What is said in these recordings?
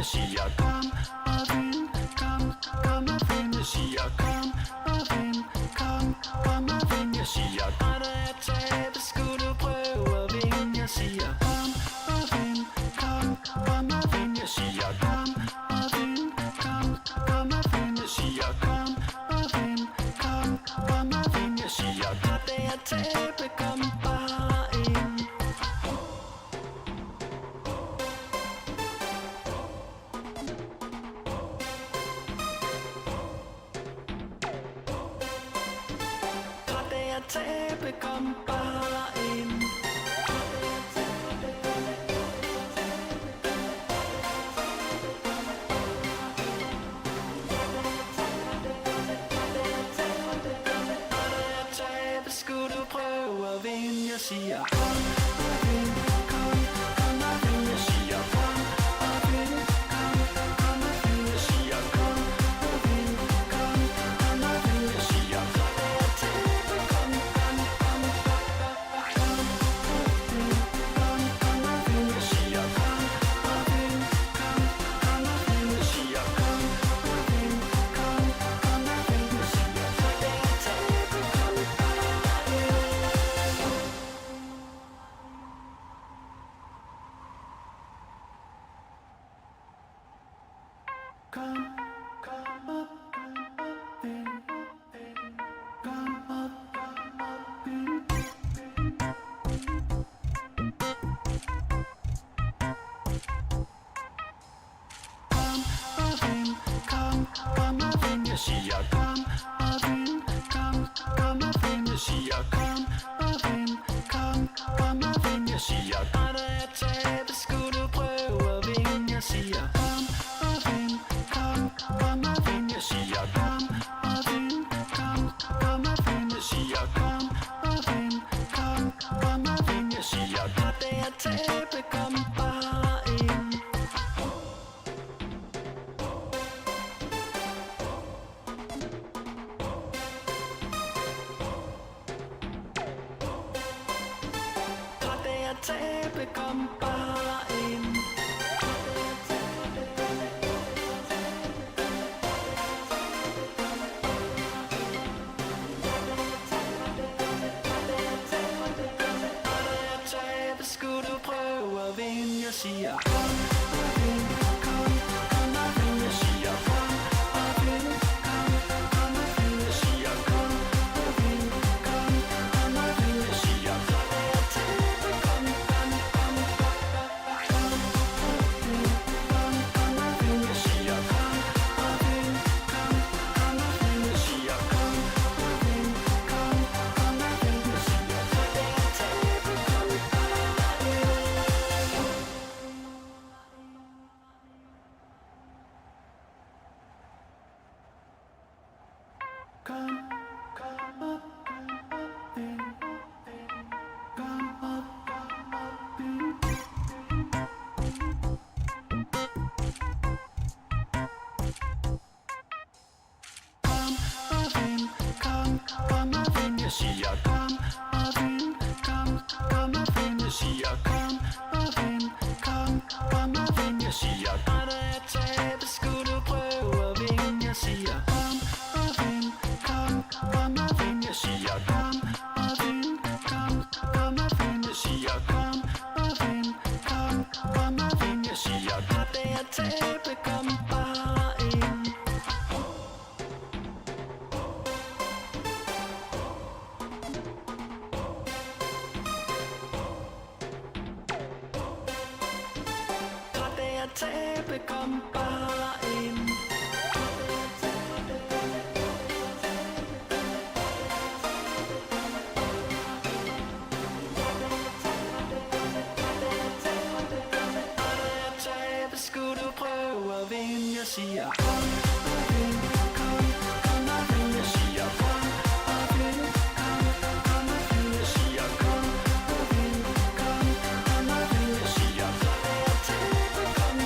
jeg siger kom og vind, kom og vind, jeg siger kom og vind, kom og vind, jeg siger og når jeg taber, skulle du prøve at vinde, jeg siger kom og vind, kom og vind, jeg siger kom og vind, kom og vind, jeg siger kom og vind, kom og vind, jeg siger og da jeg taber, kom bare ind. Tabe, kom bare ind. Tabe, skulle du prøve at vinde, jeg siger kom og vind, kom og vind, jeg siger kom og vind, kom og vind, jeg siger kom og vind, kom og vind, jeg siger jeg siger kom og vind, kom og vind, jeg siger kom og vind, kom og vind, jeg siger og når jeg taber, skulle du prøve at vinde, jeg siger kom og vind, kom og vind, jeg siger kom og vind, kom og vind, jeg siger kom og vind, kom og vind, jeg siger og da jeg taber, kom bare ind. Tabe, kom bare ind. Tabe, skulle du prøve at vinde, jeg siger kom og vind, kom og vind, jeg siger kom og vind, kom og vind, jeg siger kom og vind, kom og vind, jeg siger jeg siger kom og vind, kom og vind, jeg siger kom og vind, kom og vind, jeg siger og når jeg taber, skulle du prøve at vinde, jeg siger kom og vind, kom og vind, jeg siger kom og vind, kom og vind, jeg siger kom og vind, kom og vind, jeg siger og da jeg taber, kom bare ind. Tabe, kom bare ind. Tabe, skulle du prøve at vinde, jeg siger kom og vind, kom og vind, jeg siger kom og vind, kom og vind, jeg siger kom og vind, kom og vind, jeg siger tabe, kom.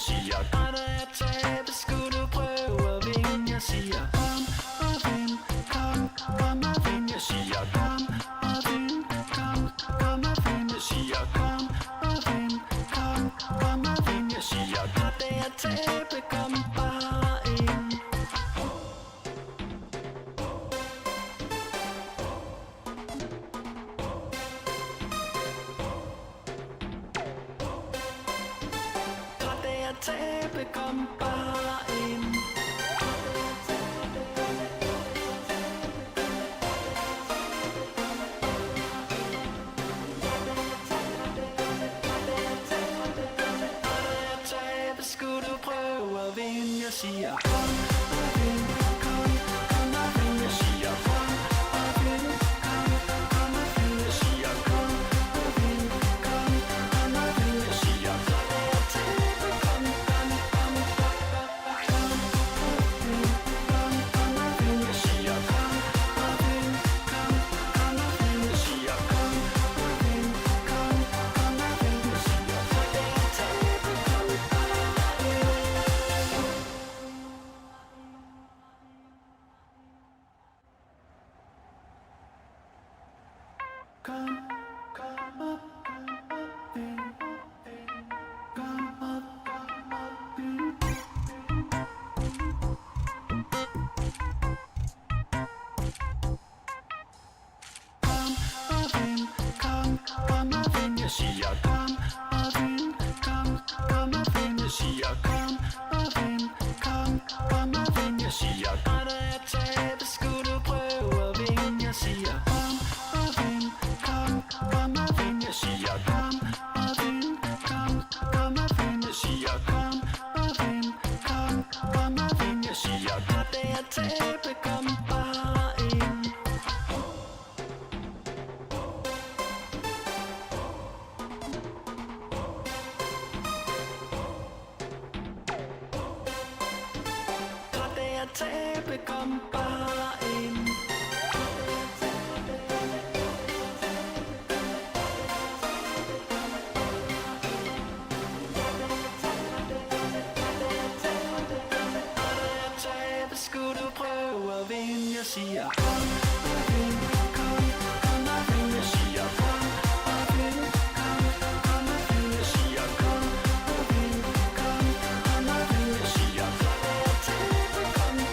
siger ret at tabe, skulle du prøve at vinde. Jeg siger kom og vind, kom og vind. Jeg siger kom og vind, kom og vind. Jeg siger kom og vind, kom og vind. Jeg siger ret at tabe, kom bare ind. Tabe, kom bare ind. Tabe, skulle du prøve at vinde. Jeg siger kom og vind, kom og vind. Jeg siger kom og vind, kom og vind. Jeg siger kom og vind, kom og vind. Jeg siger tabe, kom. Jeg siger kom og vind, kom og vind. Jeg siger kom og vind, kom og vind. Jeg siger ret at tabe, skulle du prøve at vinde. Jeg siger kom og vind, kom og vind. Jeg siger kom og vind, kom og vind. Jeg siger kom og vind, kom og vind. Jeg siger ret at tabe, kom bare ind. Tabe, kom bare ind. Tabe, skulle du prøve at vinde. Jeg siger kom og vind, kom og vind. Jeg siger kom og vind, kom og vind. Jeg siger kom og vind, kom og vind. Jeg siger tabe, kom.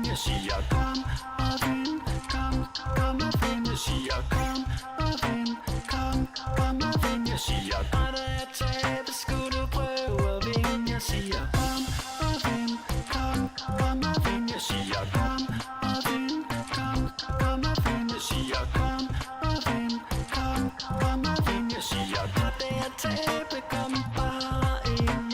Jeg siger kom og vind, kom og vind. Jeg siger kom og vind, kom og vind. Jeg siger ret at tabe, skulle du prøve at vinde. Jeg siger kom og vind, kom og vind. Jeg siger kom og vind, kom og vind. Jeg siger kom og vind, kom og vind. Jeg siger ret at tabe, kom bare ind.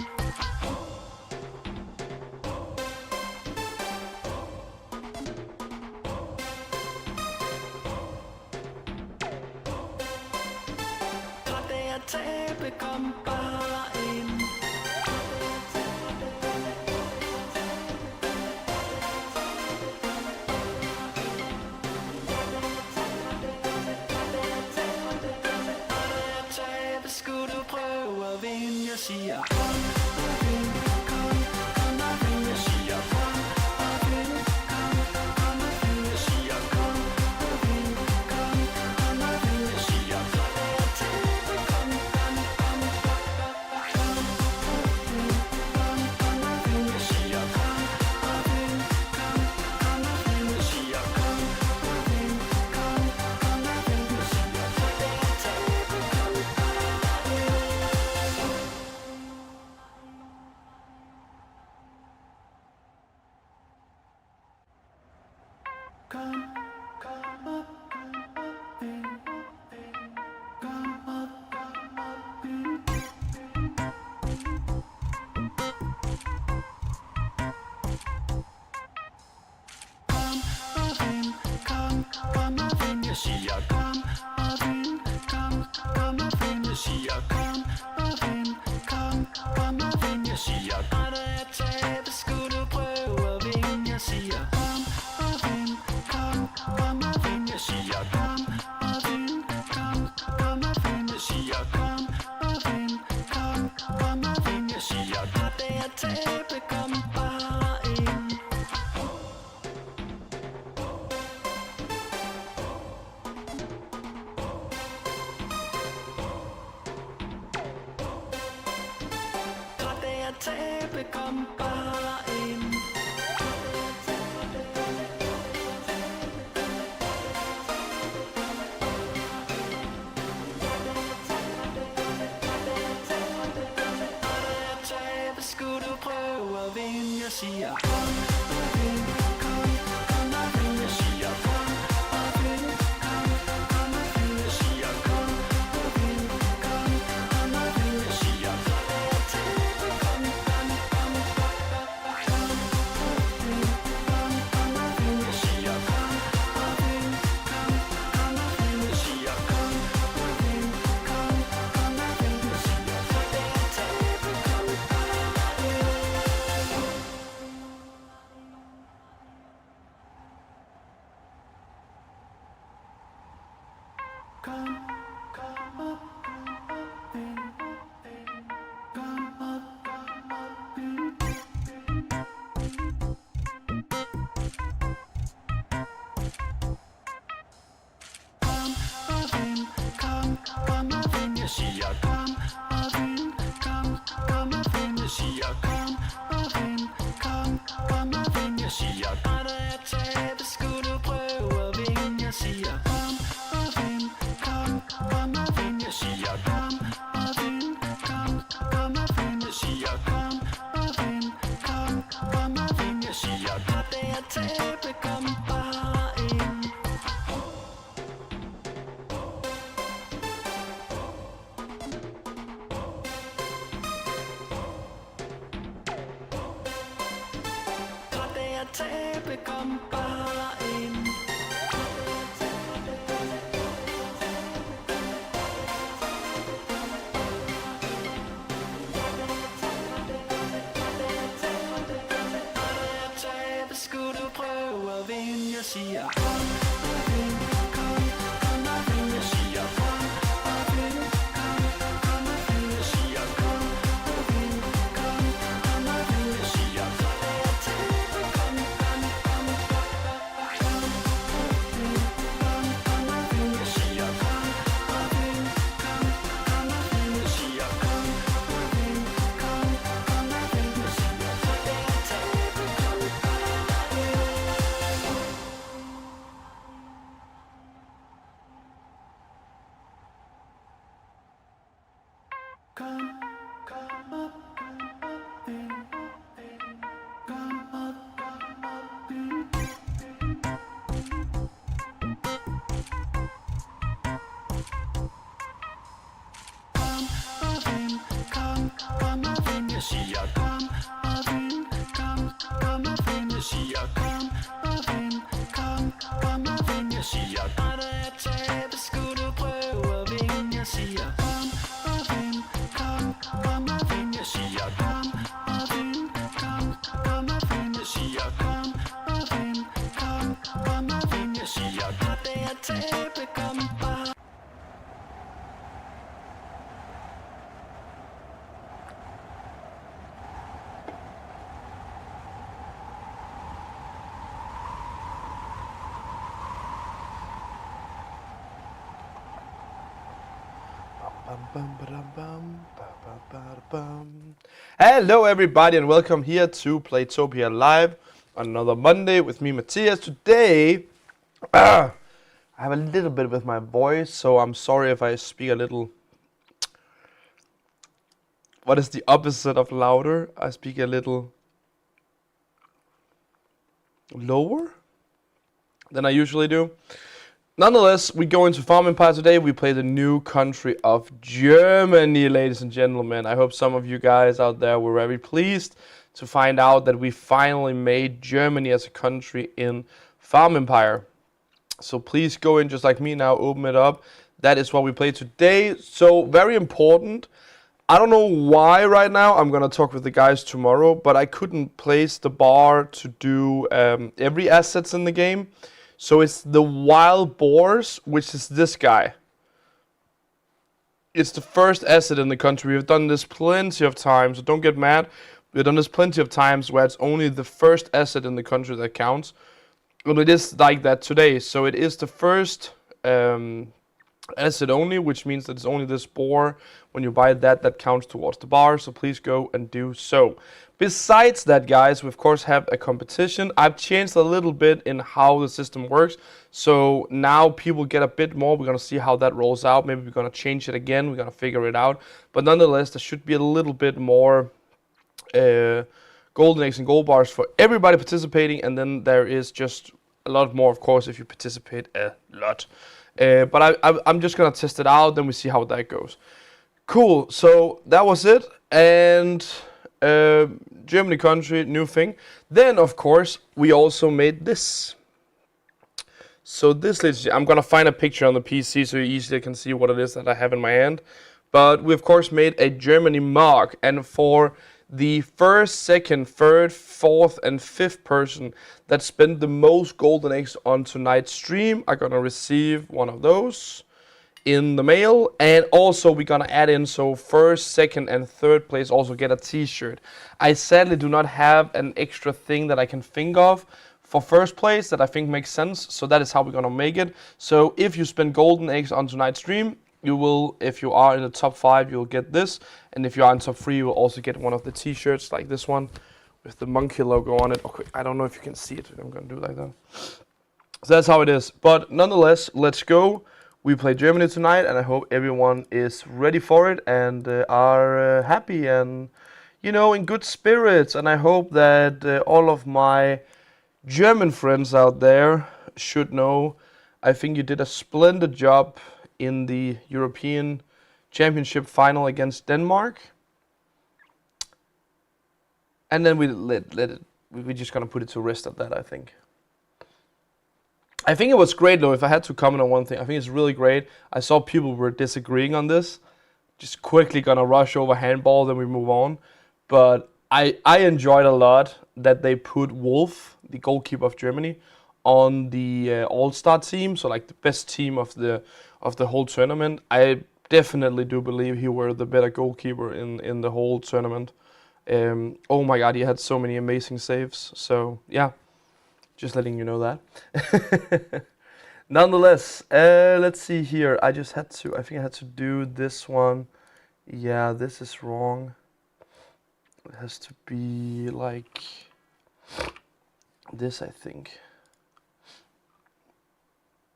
Jeg siger kom og vind, kom og vind. Jeg siger kom og vind, kom og vind. Jeg siger kom og jeg taber, skulle du prøve at vinde. Jeg siger kom og vind, kom og vind. Jeg siger kom og vind, kom og vind. Jeg siger kom og vind, kom og vind. Jeg siger kom og jeg taber, kom bare ind. Tabe, kom bare ind. Tabe, skulle du prøve at vinde. Jeg siger kom og vind, kom og vind. Jeg siger kom og vind, kom og vind. Jeg siger kom og vind, kom og vind. Jeg siger tabe, kom. Jeg siger kom og vind, kom og vind. Jeg siger kom og vind, kom og vind. Jeg siger kom og jeg taber, skulle du prøve at vinde. Jeg siger kom og vind, kom og vind. Jeg siger kom og vind, kom og vind. Jeg siger kom og vind, kom og vind. Jeg siger kom og jeg taber, kom bare ind. Tabe, kom bare ind. Tabe, skulle du prøve at vinde. Jeg siger kom og vind, kom og vind. Jeg siger kom og vind, kom og vind. Jeg siger kom og vind, kom og vind. Jeg siger tabe, kom. Jeg siger kom og vind, kom og vind. Jeg siger kom og vind, kom og vind. Jeg siger kom og jeg taber, skulle du prøve at vinde. Jeg siger kom og vind, kom og vind. Jeg siger kom og vind, kom og vind. Jeg siger kom og vind, kom og vind. Jeg siger kom og jeg taber, kom bare. Hello everybody and welcome here to Playtopia Live on another Monday with me, Matthias. Today, I have a little bit with my voice, so I'm sorry if I speak a little... What is the opposite of louder? I speak a little... lower? than I usually do. Nonetheless, we go into Farm Empire today. We play the new country of Germany, ladies and gentlemen. I hope some of you guys out there were very pleased to find out that we finally made Germany as a country in Farm Empire. So please go in just like me now, open it up. That is what we play today. So very important. I don't know why right now. I'm going to talk with the guys tomorrow, but I couldn't place the bar to do every assets in the game. So it's the wild boars, which is this guy. It's the first asset in the country. We've done this plenty of times, so don't get mad. We've done this plenty of times where it's only the first asset in the country that counts. And it is like that today. So it is the first asset only, which means that it's only this boar. When you buy that counts towards the bar. So please go and do so. Besides that, guys, we of course have a competition. I've changed a little bit in how the system works. So now people get a bit more. We're going to see how that rolls out. Maybe we're going to change it again. We're going to figure it out. But nonetheless, there should be a little bit more golden eggs and gold bars for everybody participating. And then there is just a lot more, of course, if you participate a lot. But I'm just going to test it out. Then we see how that goes. Cool. So that was it. And Germany country, new thing. Then, of course, we also made this. So this, I'm going to find a picture on the PC so you easily can see what it is that I have in my hand. But we, of course, made a Germany mark. And for the first, second, third, fourth, and fifth person that spent the most golden eggs on tonight's stream are going to receive one of those in the mail. And also we're gonna add in, so first, second, and third place also get a t-shirt. I sadly do not have an extra thing that I can think of for first place that I think makes sense, so that is how we're gonna make it. So if you spend golden eggs on tonight's stream, you will, if you are in the top 5, you'll get this, and if you are in top 3, you will also get one of the t-shirts like this one with the monkey logo on it. Okay, I don't know if you can see it. I'm gonna do it like that. So that's how it is. But nonetheless, let's go. We play Germany tonight, and I hope everyone is ready for it and are happy and, you know, in good spirits. And I hope that all of my German friends out there should know, I think you did a splendid job in the European Championship final against Denmark. And then we're just gonna put it to rest at that, I think. I think it was great, though, if I had to comment on one thing. I think it's really great. I saw people were disagreeing on this. Just quickly gonna rush over Handball, then we move on. But I enjoyed a lot that they put Wolf, the goalkeeper of Germany, on the all-star team. So like the best team of the whole tournament. I definitely do believe he were the better goalkeeper in the whole tournament. Oh my God, he had so many amazing saves. So yeah. Just letting you know that. Nonetheless, let's see here. I think I had to do this one. Yeah, this is wrong. It has to be like this, I think.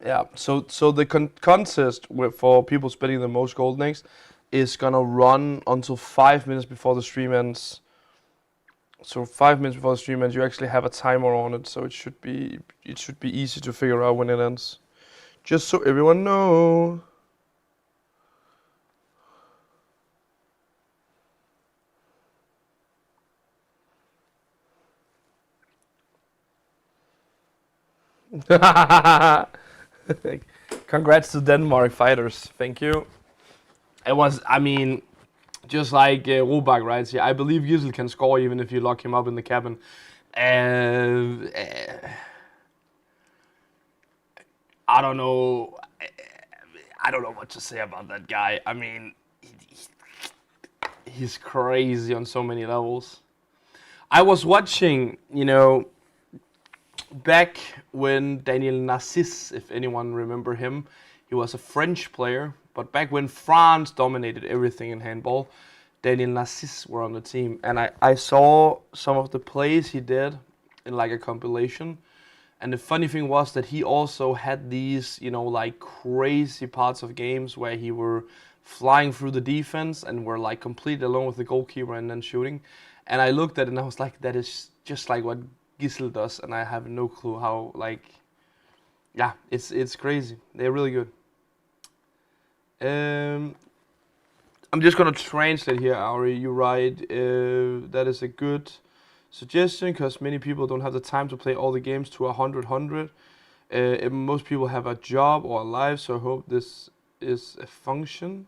Yeah, so the contest for people spending the most golden eggs is gonna run until 5 minutes before the stream ends. So 5 minutes before the stream ends, you actually have a timer on it, so it should be easy to figure out when it ends. Just so everyone know. Congrats to Denmark fighters. Thank you. It was, I mean, just like Robak writes here, I believe Gisel can score even if you lock him up in the cabin. I don't know. I don't know what to say about that guy. I mean, he's crazy on so many levels. I was watching, you know, back when Daniel Narcisse, if anyone remember him, he was a French player. But back when France dominated everything in handball, Daniel Narcisse were on the team. And I saw some of the plays he did in like a compilation. And the funny thing was that he also had these, you know, like crazy parts of games where he were flying through the defense and were like completely alone with the goalkeeper and then shooting. And I looked at it and I was like, that is just like what Gisel does. And I have no clue how, like, yeah, it's crazy. They're really good. I'm just gonna translate here, Ari. You write that is a good suggestion because many people don't have the time to play all the games to 100. Most people have a job or a life, so I hope this is a function.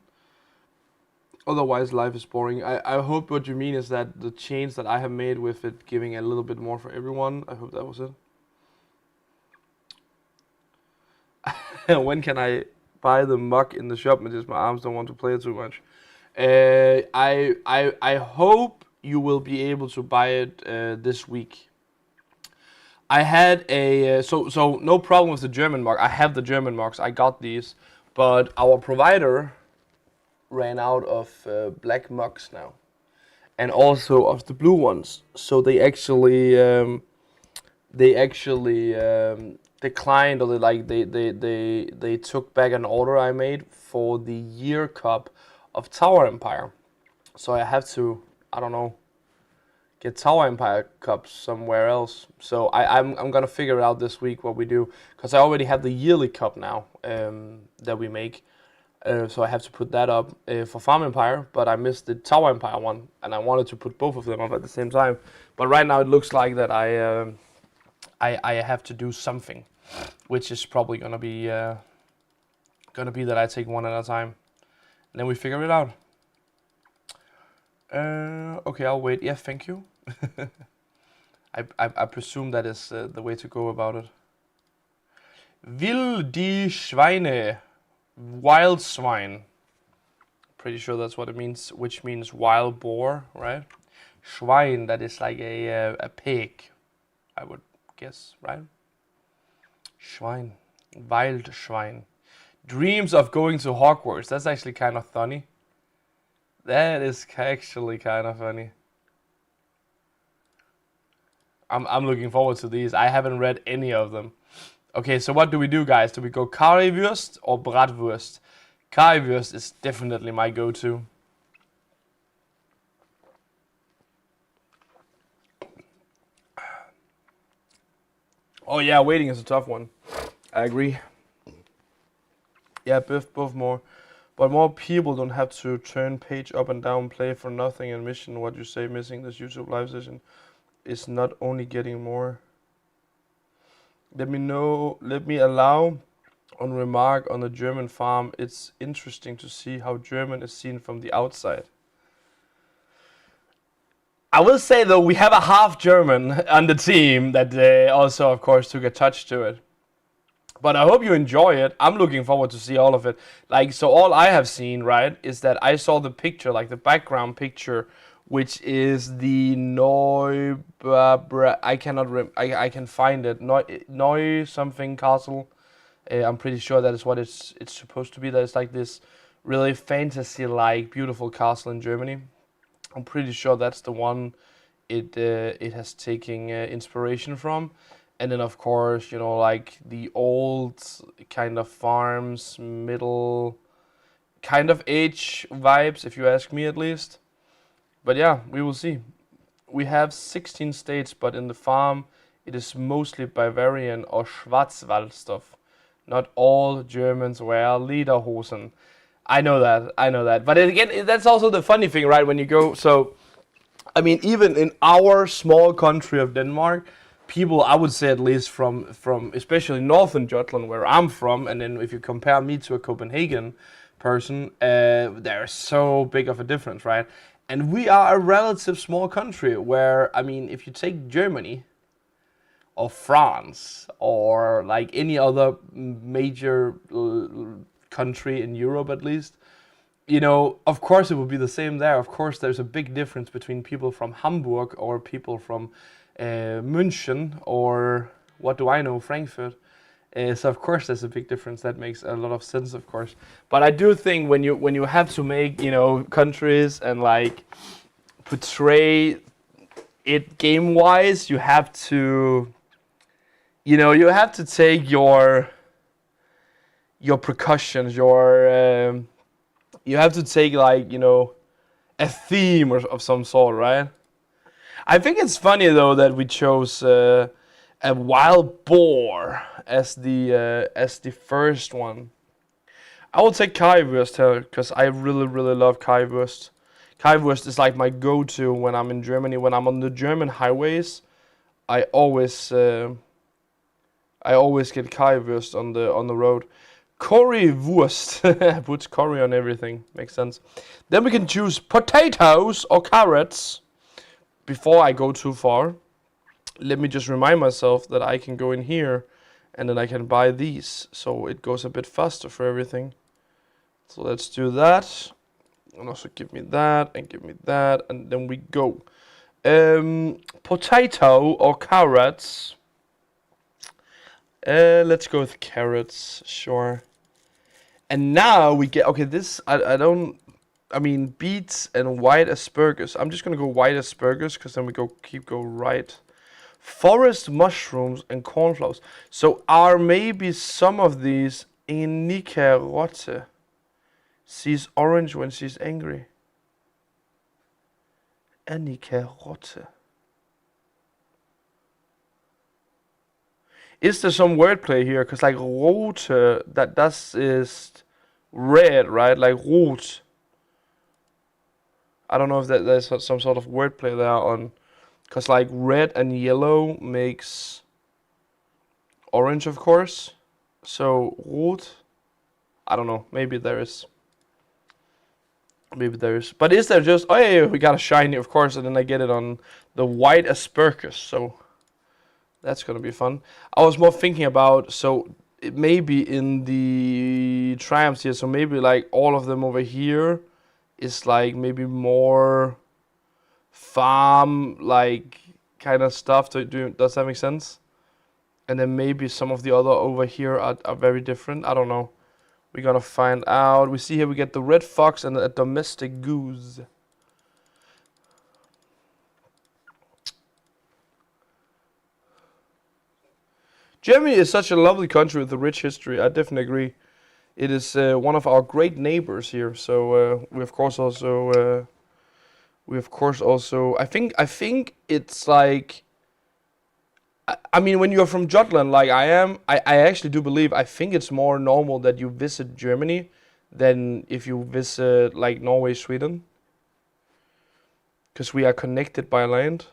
Otherwise, life is boring. I hope what you mean is that the change that I have made with it giving a little bit more for everyone. I hope that was it. When can I buy the mug in the shop? Because my arms don't want to play it too much. I hope you will be able to buy it this week. I had a so no problem with the German mug. I have the German mugs. I got these, but our provider ran out of black mugs now, and also of the blue ones. So they actually declined, or they took back an order I made for the year cup of Tower Empire. So I have to, I don't know, get Tower Empire cups somewhere else. So I'm gonna figure it out this week what we do, because I already have the yearly cup now that we make. So I have to put that up for Farm Empire, but I missed the Tower Empire one, and I wanted to put both of them up at the same time. But right now it looks like that I have to do something, which is probably gonna be that I take one at a time, and then we figure it out. Okay, I'll wait. Yeah, thank you. I presume that is the way to go about it. Will die Schweine. Wild swine. Pretty sure that's what it means, which means wild boar, right? Schwein, that is like a pig, I would guess, right? Schwein. Wild Schwein. Dreams of going to Hogwarts. That's actually kind of funny. That is actually kind of funny. I'm looking forward to these. I haven't read any of them. Okay, so what do we do, guys? Do we go Currywurst or Bratwurst? Currywurst is definitely my go-to. Oh yeah, waiting is a tough one. I agree. Yeah, both more. But more people don't have to turn page up and down, play for nothing, and mission what you say missing this YouTube live session is not only getting more. Let me allow on remark on the German farm. It's interesting to see how German is seen from the outside. I will say though, we have a half German on the team that also of course took a touch to it. But I hope you enjoy it. I'm looking forward to see all of it. Like, so all I have seen, right, is that I saw the picture, like the background picture, which is the I can find it. Neu something castle. I'm pretty sure that is what it's supposed to be. That it's like this really fantasy-like beautiful castle in Germany. I'm pretty sure that's the one it has taken inspiration from. And then of course, you know, like the old kind of farms, middle kind of age vibes, if you ask me at least. But yeah, we will see. We have 16 states, but in the farm, it is mostly Bavarian or Schwarzwald stuff. Not all Germans wear lederhosen. I know that. But again, that's also the funny thing, right? When you go, so, I mean, even in our small country of Denmark, people, I would say at least from especially northern Jutland, where I'm from, and then if you compare me to a Copenhagen person, there's so big of a difference, right? And we are a relative small country where, I mean, if you take Germany or France or like any other major country in Europe at least, you know, of course it would be the same there. Of course there's a big difference between people from Hamburg or people from München or, what do I know, Frankfurt. So of course there's a big difference. That makes a lot of sense, of course. But I do think when you have to make, you know, countries and like portray it game wise, you have to, you know, you have to take your precautions, you have to take like, you know, a theme of some sort, right? I think it's funny though that we chose a wild boar as the first one. I will take currywurst here because I really love currywurst. Currywurst is like my go-to when I'm in Germany. When I'm on the German highways, I always get currywurst on the road. Currywurst puts curry on everything. Makes sense. Then we can choose potatoes or carrots. Before I go too far, let me just remind myself that I can go in here and then I can buy these, so it goes a bit faster for everything. So let's do that. And also give me that and give me that, and then we go. Potato or carrots? Let's go with carrots, sure. And now we get, okay, this, I mean, beets and white asparagus. I'm just gonna go white asparagus, because then we keep going right. Forest mushrooms and cornflowers. So are maybe some of these in Karotte? She's orange when she's angry. Eine Karotte. Is there some wordplay here? Because like rote, das ist red, right? Like rot. I don't know if there's some sort of wordplay there on, because like red and yellow makes orange, of course. So rot, I don't know. Maybe there is. Maybe there is. But is there just, oh yeah, we got a shiny, of course, and then I get it on the white asparagus. So that's gonna be fun. I was more thinking about, so it may be in the triumphs here. So maybe like all of them over here is like maybe more farm like kind of stuff. Does that make sense? And then maybe some of the other over here are very different. I don't know. We're gonna find out. We see here we get the red fox and a domestic goose. Germany is such a lovely country with a rich history. I definitely agree. It is one of our great neighbors here. So we of course also I think it's like, I mean, when you're from Jutland, like I am, I actually do believe, I think it's more normal that you visit Germany than if you visit like Norway, Sweden. Because we are connected by land.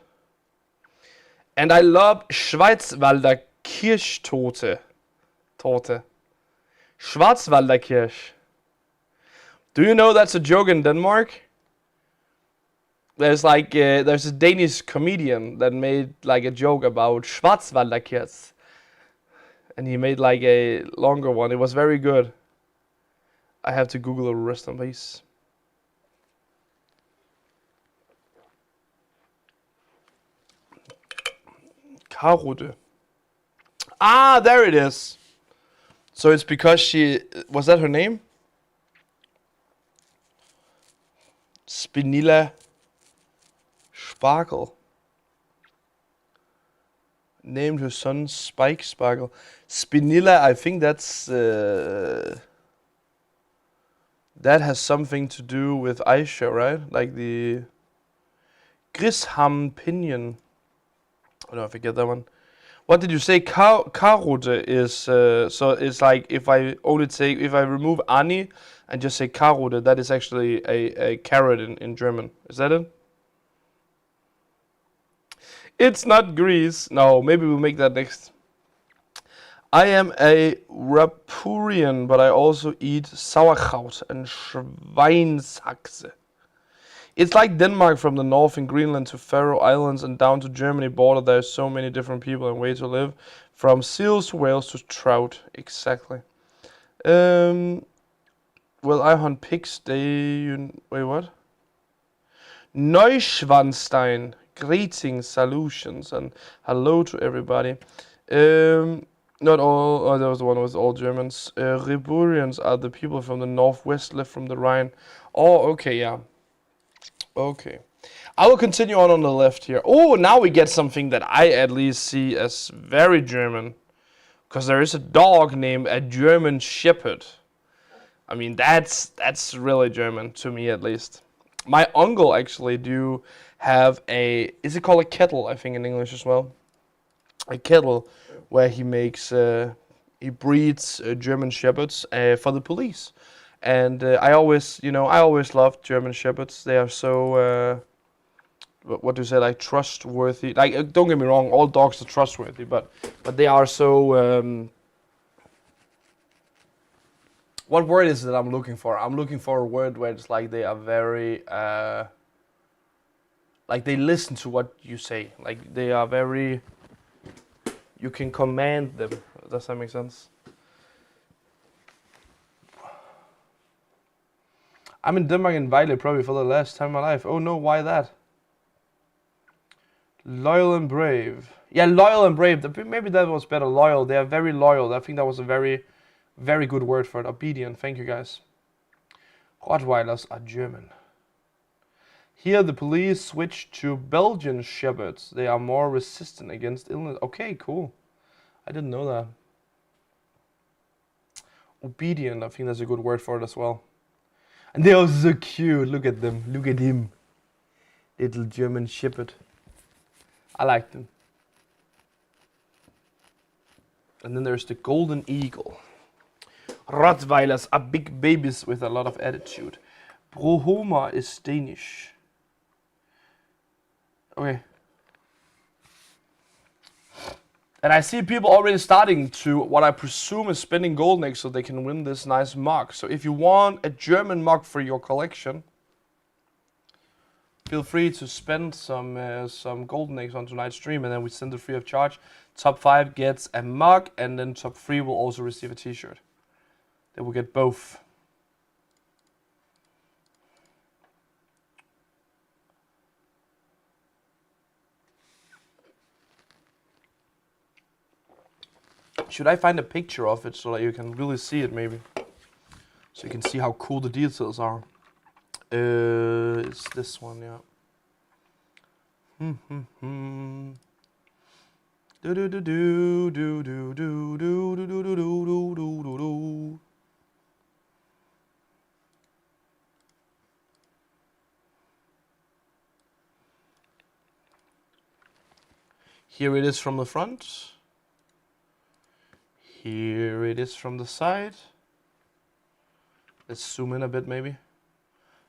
And I love Schwarzwälder Kirschtorte. Schwarzwälder Kirsch. Do you know that's a joke in Denmark? There's like there's a Danish comedian that made like a joke about Schwarzwälder Kirsch, and he made like a longer one. It was very good. I have to Google the rest of these. Karotte. Ah, there it is. So it's because was that her name? Spinilla Sparkle. Named her son Spike Sparkle. Spinilla, I think that's that has something to do with Aisha, right? Like the Grisham Pinion. Oh no, I forget that one. What did you say? Karotte is so it's like if I remove Annie and just say Karotte, that is actually a carrot in German. Is that it? It's not Greece. No, maybe we'll make that next. I am a Rapurian, but I also eat Sauerkraut and Schweinshaxe. It's like Denmark from the north and Greenland to Faroe Islands and down to Germany border. There's so many different people and ways to live. From seals to whales to trout. Exactly. Well, I hunt pigs. Wait, what? Neuschwanstein. Greetings, solutions, and hello to everybody. Not all, oh, that was the one with all Germans. Reburians are the people from the northwest, live from the Rhine. Oh, okay, yeah. Okay. I will continue on the left here. Oh, now we get something that I at least see as very German. Because there is a dog named a German Shepherd. I mean, that's really German, to me at least. My uncle actually do have is it called a kettle, I think in English as well? A kettle where he makes he breeds German shepherds for the police. And I always loved German shepherds. They are so what do you say, like trustworthy. Like don't get me wrong, all dogs are trustworthy, but they are so. What word is it I'm looking for? I'm looking for a word where it's like they are very like they listen to what you say. Like they are very. You can command them. Does that make sense? I'm in Denmark and Vejle probably for the last time in my life. Oh no, why that? Loyal and brave. Yeah, loyal and brave. Maybe that was better. Loyal. They are very loyal. I think that was a very, very good word for it. Obedient. Thank you, guys. Rottweilers are German. Here, the police switched to Belgian shepherds. They are more resistant against illness. Okay, cool. I didn't know that. Obedient. I think that's a good word for it as well. And they are so cute. Look at them. Look at him. Little German shepherd. I like them. And then there's the golden eagle. Rottweilers are big babies with a lot of attitude. Brohoma is Danish. Okay. And I see people already starting to, what I presume is spending golden eggs so they can win this nice mug. So if you want a German mug for your collection, feel free to spend some golden eggs on tonight's stream, and then we send it free of charge. Top 5 gets a mug, and then top 3 will also receive a t-shirt. They will get both. Should I find a picture of it so that you can really see it, maybe? So you can see how cool the details are. It's this one, yeah. Do do do do do do do do do do do do do do do. Here it is from the front. Here it is from the side. Let's zoom in a bit, maybe.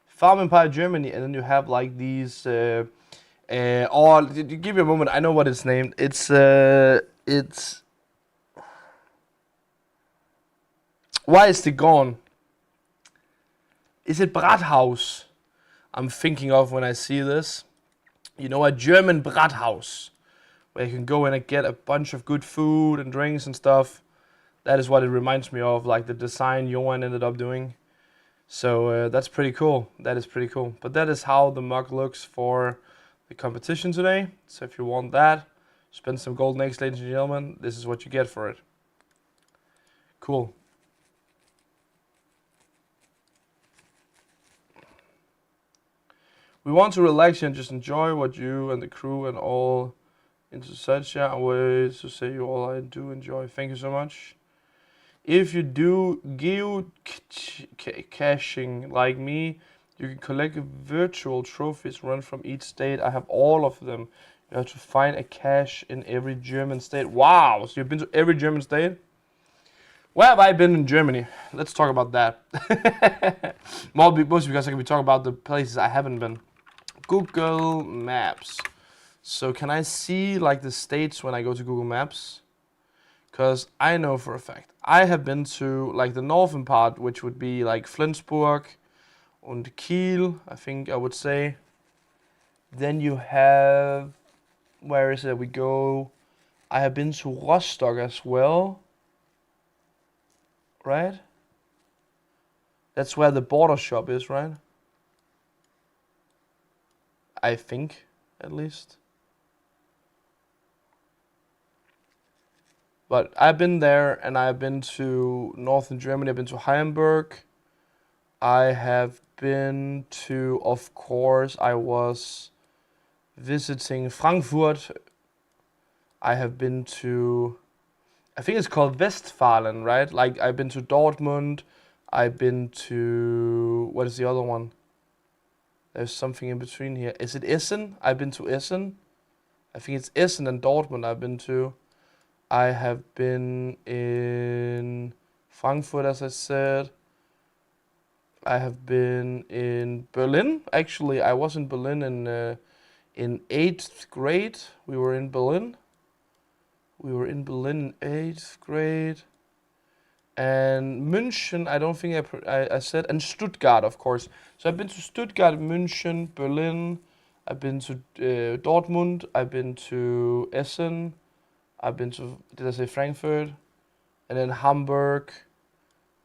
Farm Empire Germany, and then you have like these. Or give me a moment. I know what it's named. It's. Why is it gone? Is it Brathaus? I'm thinking of when I see this. You know, a German Brathaus, where you can go in and get a bunch of good food and drinks and stuff. That is what it reminds me of, like the design Johan ended up doing. So that's pretty cool. That is pretty cool. But that is how the mug looks for the competition today. So if you want that, spend some golden eggs, ladies and gentlemen. This is what you get for it. Cool. We want to relax and just enjoy what you and the crew and all into such ways to say you all I do enjoy. Thank you so much. If you do geocaching like me, you can collect virtual trophies run from each state. I have all of them. You have to find a cache in every German state. Wow, so you've been to every German state? Where have I been in Germany? Let's talk about that. Mostly because I can be talking about the places I haven't been. Google Maps. So can I see like the states when I go to Google Maps? Because I know for a fact, I have been to like the northern part, which would be like Flensburg and Kiel, I think I would say. Then you have, where is it we go? I have been to Rostock as well. Right? That's where the border shop is, right? I think, at least. But I've been there, and I've been to northern Germany. I've been to Hamburg. I have been to, of course, I was visiting Frankfurt. I have been to, I think it's called Westfalen, right? Like, I've been to Dortmund. I've been to, what is the other one? There's something in between here. Is it Essen? I've been to Essen. I think it's Essen and Dortmund I've been to. I have been in Frankfurt, as I said. I have been in Berlin. Actually, I was in Berlin in 8th grade. We were in Berlin. We were in Berlin in 8th grade. And München, I don't think I said. And Stuttgart, of course. So I've been to Stuttgart, München, Berlin. I've been to Dortmund. I've been to Essen. I've been to, did I say Frankfurt? And then Hamburg,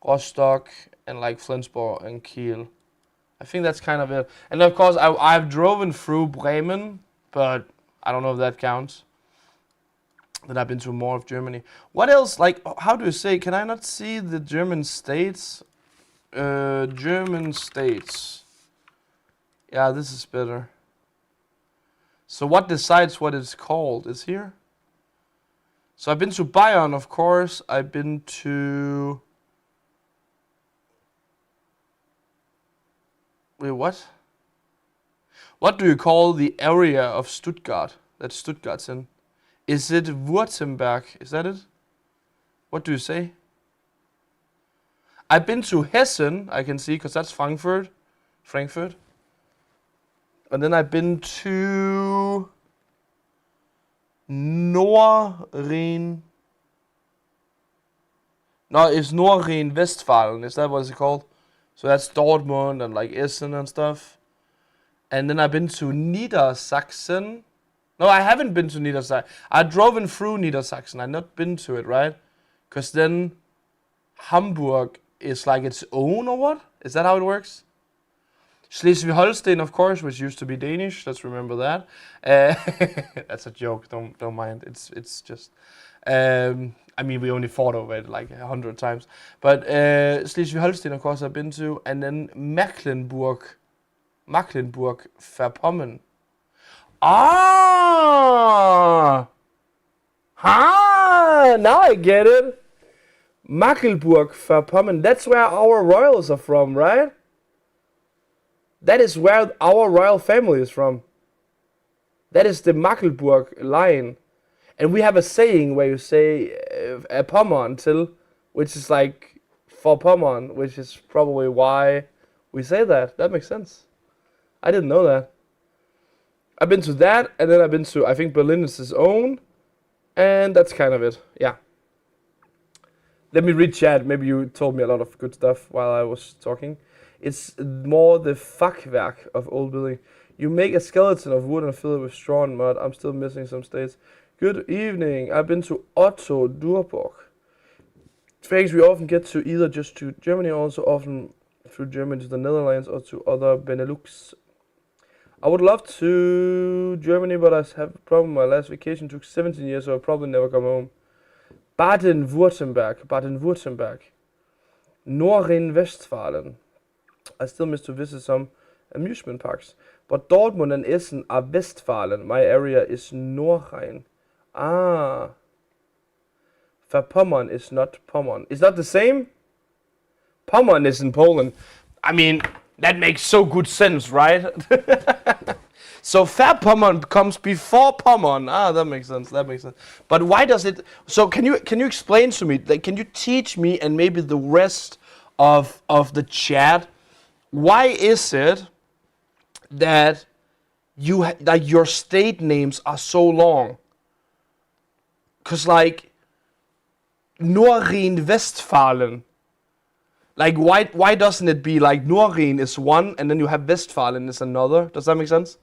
Rostock, and like Flensburg and Kiel. I think that's kind of it. And of course, I've driven through Bremen, but I don't know if that counts. Then I've been to more of Germany. What else? Like, how do you say? Can I not see the German states? German states. Yeah, this is better. So what decides what it's called is here. So I've been to Bayern, of course. I've been to... Wait, what? What do you call the area of Stuttgart that Stuttgart's in? Is it Württemberg? Is that it? What do you say? I've been to Hessen, I can see, because that's Frankfurt. And then I've been to Nordrhein. No, it's Nordrhein-Westfalen. Is that what it's called? So that's Dortmund and like Essen and stuff. And then I've been to Niedersachsen. No, I haven't been to Niedersachsen. I drove in through Niedersachsen. I've not been to it, right? Because then Hamburg is like its own or what? Is that how it works? Schleswig-Holstein, of course, which used to be Danish. Let's remember that. That's a joke. Don't mind. It's just. I mean, we only fought over it like 100 times. But Schleswig-Holstein, of course, I've been to, and then Mecklenburg-Vorpommern. Ah! Now I get it. Mecklenburg-Vorpommern. That's where our royals are from, right? That is where our royal family is from. That is the Mecklenburg line. And we have a saying where you say Pommern till, which is like for Pommern, which is probably why we say that. That makes sense. I didn't know that. I've been to that, and then I've been to, I think Berlin is its own, and that's kind of it. Yeah. Let me read chat. Maybe you told me a lot of good stuff while I was talking. It's more the Fachwerk of old building. You make a skeleton of wood and fill it with straw and mud. I'm still missing some states. Good evening. I've been to Otto Durburg. Thanks. We often get to either just to Germany, or also often through Germany to the Netherlands or to other Benelux. I would love to Germany, but I have a problem. My last vacation took 17 years, so I'll probably never come home. Baden-Württemberg. Nordrhein-Westfalen. I still miss to visit some amusement parks. But Dortmund and Essen are Westfalen. My area is Nordrhein. Ah. Vorpommern is not Pommern. Is that the same? Pommern is in Poland. I mean, that makes so good sense, right? So Vorpommern comes before Pommern. Ah, that makes sense. But why does it? So can you explain to me? Like, can you teach me and maybe the rest of the chat? Why is it that like your state names are so long? Cause like Nordrhein-Westfalen. Like why doesn't it be like Nordrhein is one and then you have Westfalen is another? Does that make sense?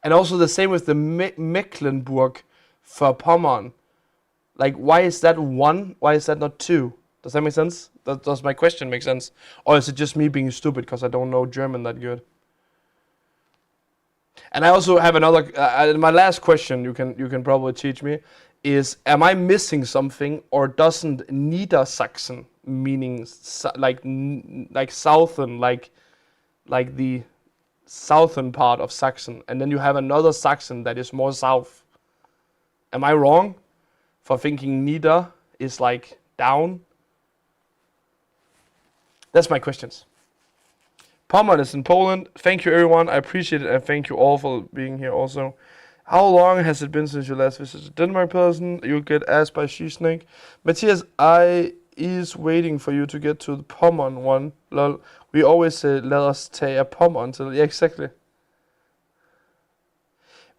And also the same with the Mecklenburg-Vorpommern. Like why is that one? Why is that not two? Does that make sense? Does my question make sense? Or is it just me being stupid because I don't know German that good? And I also have another. My last question, you can probably teach me, is: am I missing something, or doesn't Niedersachsen meaning like southern, like the southern part of Saxon, and then you have another Saxon that is more south? Am I wrong for thinking Nieder is like down? That's my questions. Pommern is in Poland. Thank you, everyone. I appreciate it, and thank you all for being here also. How long has it been since you last visited Denmark, person? You'll get asked by She Snake. Matthias, I is waiting for you to get to the Pommern one. Lol. We always say, let us take a Pommern till. Yeah, exactly.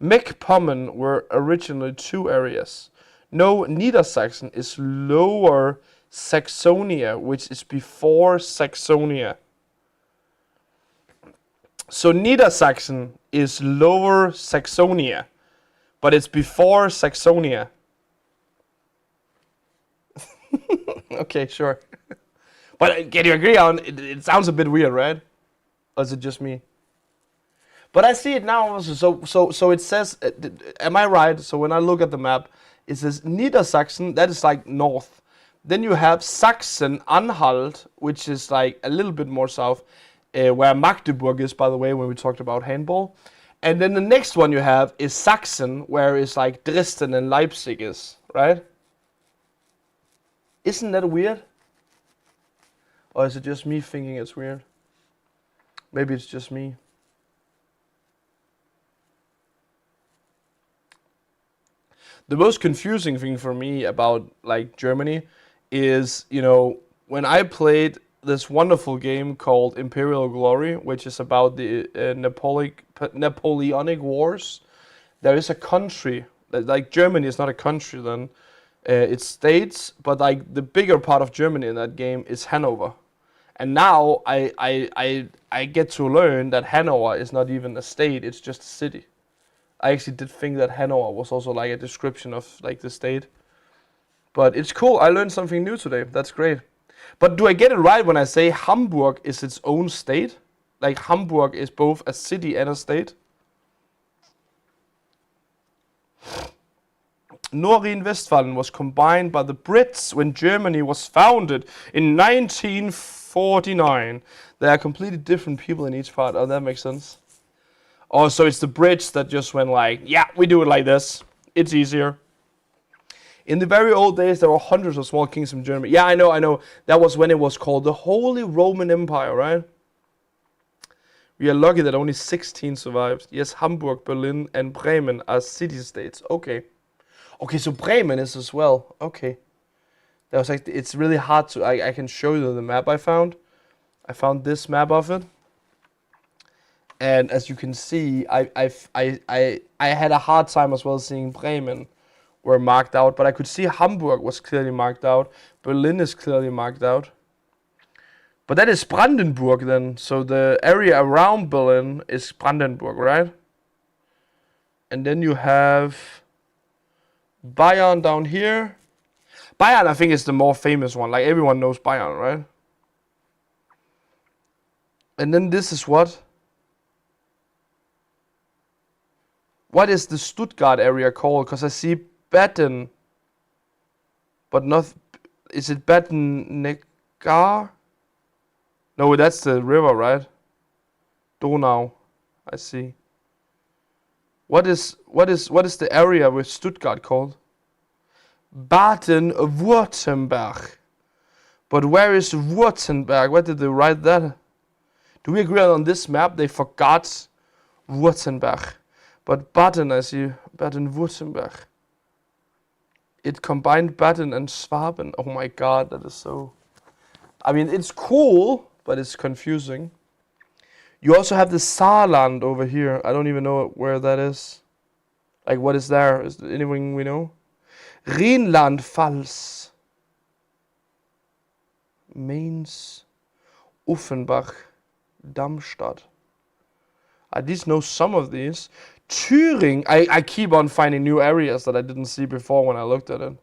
Meckpommern were originally two areas. No, Niedersachsen is lower Saxonia, which is before Saxonia. So Niedersachsen is lower Saxonia, but it's before Saxonia. Okay, sure. But can you agree on it sounds a bit weird, right? Or is it just me? But I see it now also. So it says, am I right? So when I look at the map, it says Niedersachsen, that is like north. Then you have Sachsen-Anhalt, which is like a little bit more south, where Magdeburg is, by the way, when we talked about handball. And then the next one you have is Sachsen, where it's like Dresden and Leipzig is, right? Isn't that weird? Or is it just me thinking it's weird? Maybe it's just me. The most confusing thing for me about like Germany is, you know, when I played this wonderful game called Imperial Glory, which is about the Napoleonic Wars, there is a country, like Germany is not a country then, it's states, but like the bigger part of Germany in that game is Hanover. And now I get to learn that Hanover is not even a state, it's just a city. I actually did think that Hanover was also like a description of like the state. But it's cool, I learned something new today, that's great. But do I get it right when I say Hamburg is its own state? Like Hamburg is both a city and a state? Nordrhein-Westfalen was combined by the Brits when Germany was founded in 1949. There are completely different people in each part. Oh, that makes sense. Oh, so it's the Brits that just went like, yeah, we do it like this. It's easier. In the very old days, there were hundreds of small kingdoms in Germany. Yeah, I know. That was when it was called the Holy Roman Empire, right? We are lucky that only 16 survived. Yes, Hamburg, Berlin, and Bremen are city-states. Okay. Okay, so Bremen is as well. Okay. That was like, it's really hard to, I can show you the map I found. I found this map of it. And as you can see, I had a hard time as well seeing Bremen were marked out, but I could see Hamburg was clearly marked out. Berlin is clearly marked out. But that is Brandenburg then, so the area around Berlin is Brandenburg, right? And then you have Bayern down here. Bayern, I think, is the more famous one. Like, everyone knows Bayern, right? And then this is what? What is the Stuttgart area called? Because I see Baden, but not. Is it Baden-Neckar? No, that's the river, right? Donau. I see. What is the area with Stuttgart called? Baden-Württemberg. But where is Württemberg? Where did they write that? Do we agree on this map they forgot Württemberg? But Baden, I see Baden-Württemberg. It combined Baden and Schwaben. Oh my god, that is so... I mean, it's cool, but it's confusing. You also have the Saarland over here. I don't even know where that is. Like, what is there? Is there anything we know? Rheinland-Pfalz. Mainz. Offenbach. Darmstadt. I at least know some of these. Thüringen. I keep on finding new areas that I didn't see before when I looked at it.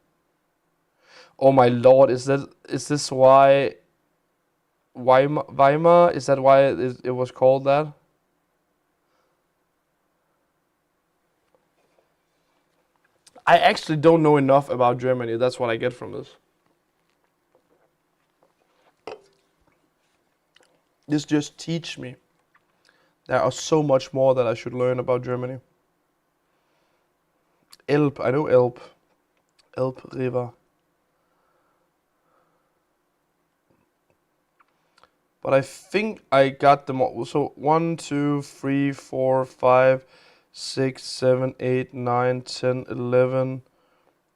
Oh my lord, is this why Weimar? Is that why it was called that? I actually don't know enough about Germany. That's what I get from this. This just teach me. There are so much more that I should learn about Germany. Elbe, I know Elbe. Elbe River. But I think I got them all. So 1, 2, 3, 4, 5, 6, 7, 8, 9, 10, 11,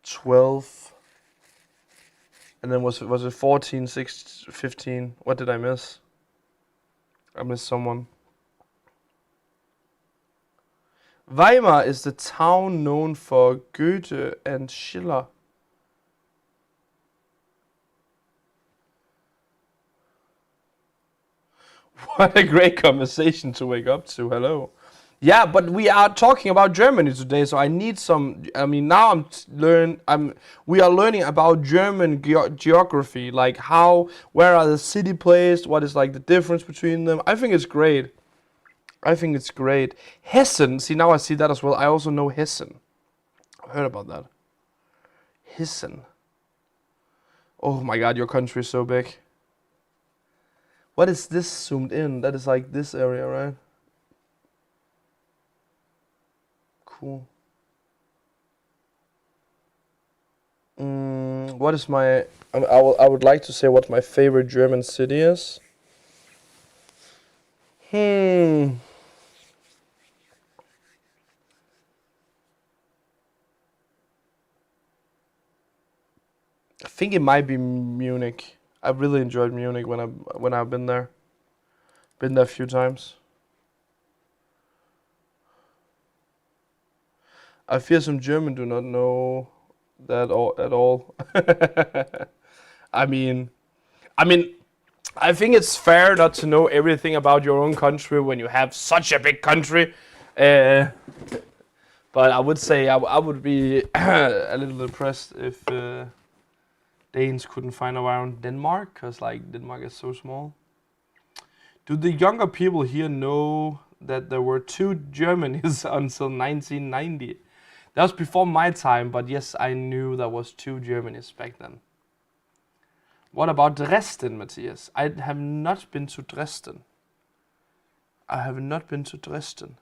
12. And then was it 14, 6, 15? What did I miss? I missed someone. Weimar is the town known for Goethe and Schiller. What a great conversation to wake up to. Hello. Yeah, but we are talking about Germany today, so I need some. I mean, now we are learning about German geography, like where are the city placed, what is like the difference between them. I think it's great. I think it's great. Hessen, see now I see that as well. I also know Hessen. I've heard about that. Hessen. Oh my God, your country is so big. What is this zoomed in? That is like this area, right? Cool. What is my? I would like to say what my favorite German city is. I think it might be Munich. I really enjoyed Munich when I've been there. Been there a few times. I fear some German do not know that at all. I mean, I think it's fair not to know everything about your own country when you have such a big country. But I would say I would be a little impressed if Danes couldn't find around Denmark, because like Denmark is so small. Do the younger people here know that there were 2 Germanys until 1990? That was before my time, but yes, I knew there was 2 Germanys back then. What about Dresden, Matthias? I have not been to Dresden. I have not been to Dresden.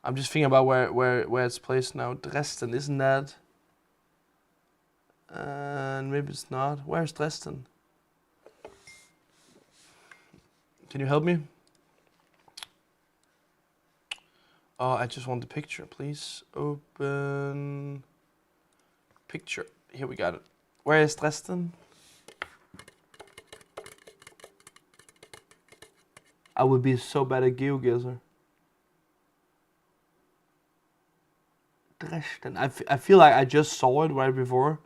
I'm just thinking about where it's placed now. Dresden, isn't that? And maybe it's not. Where's Dresden? Can you help me? Oh, I just want the picture, please. Open picture. Here we got it. Where is Dresden? I would be so bad at GeoGuessr. Dresden. I feel like I just saw it right before,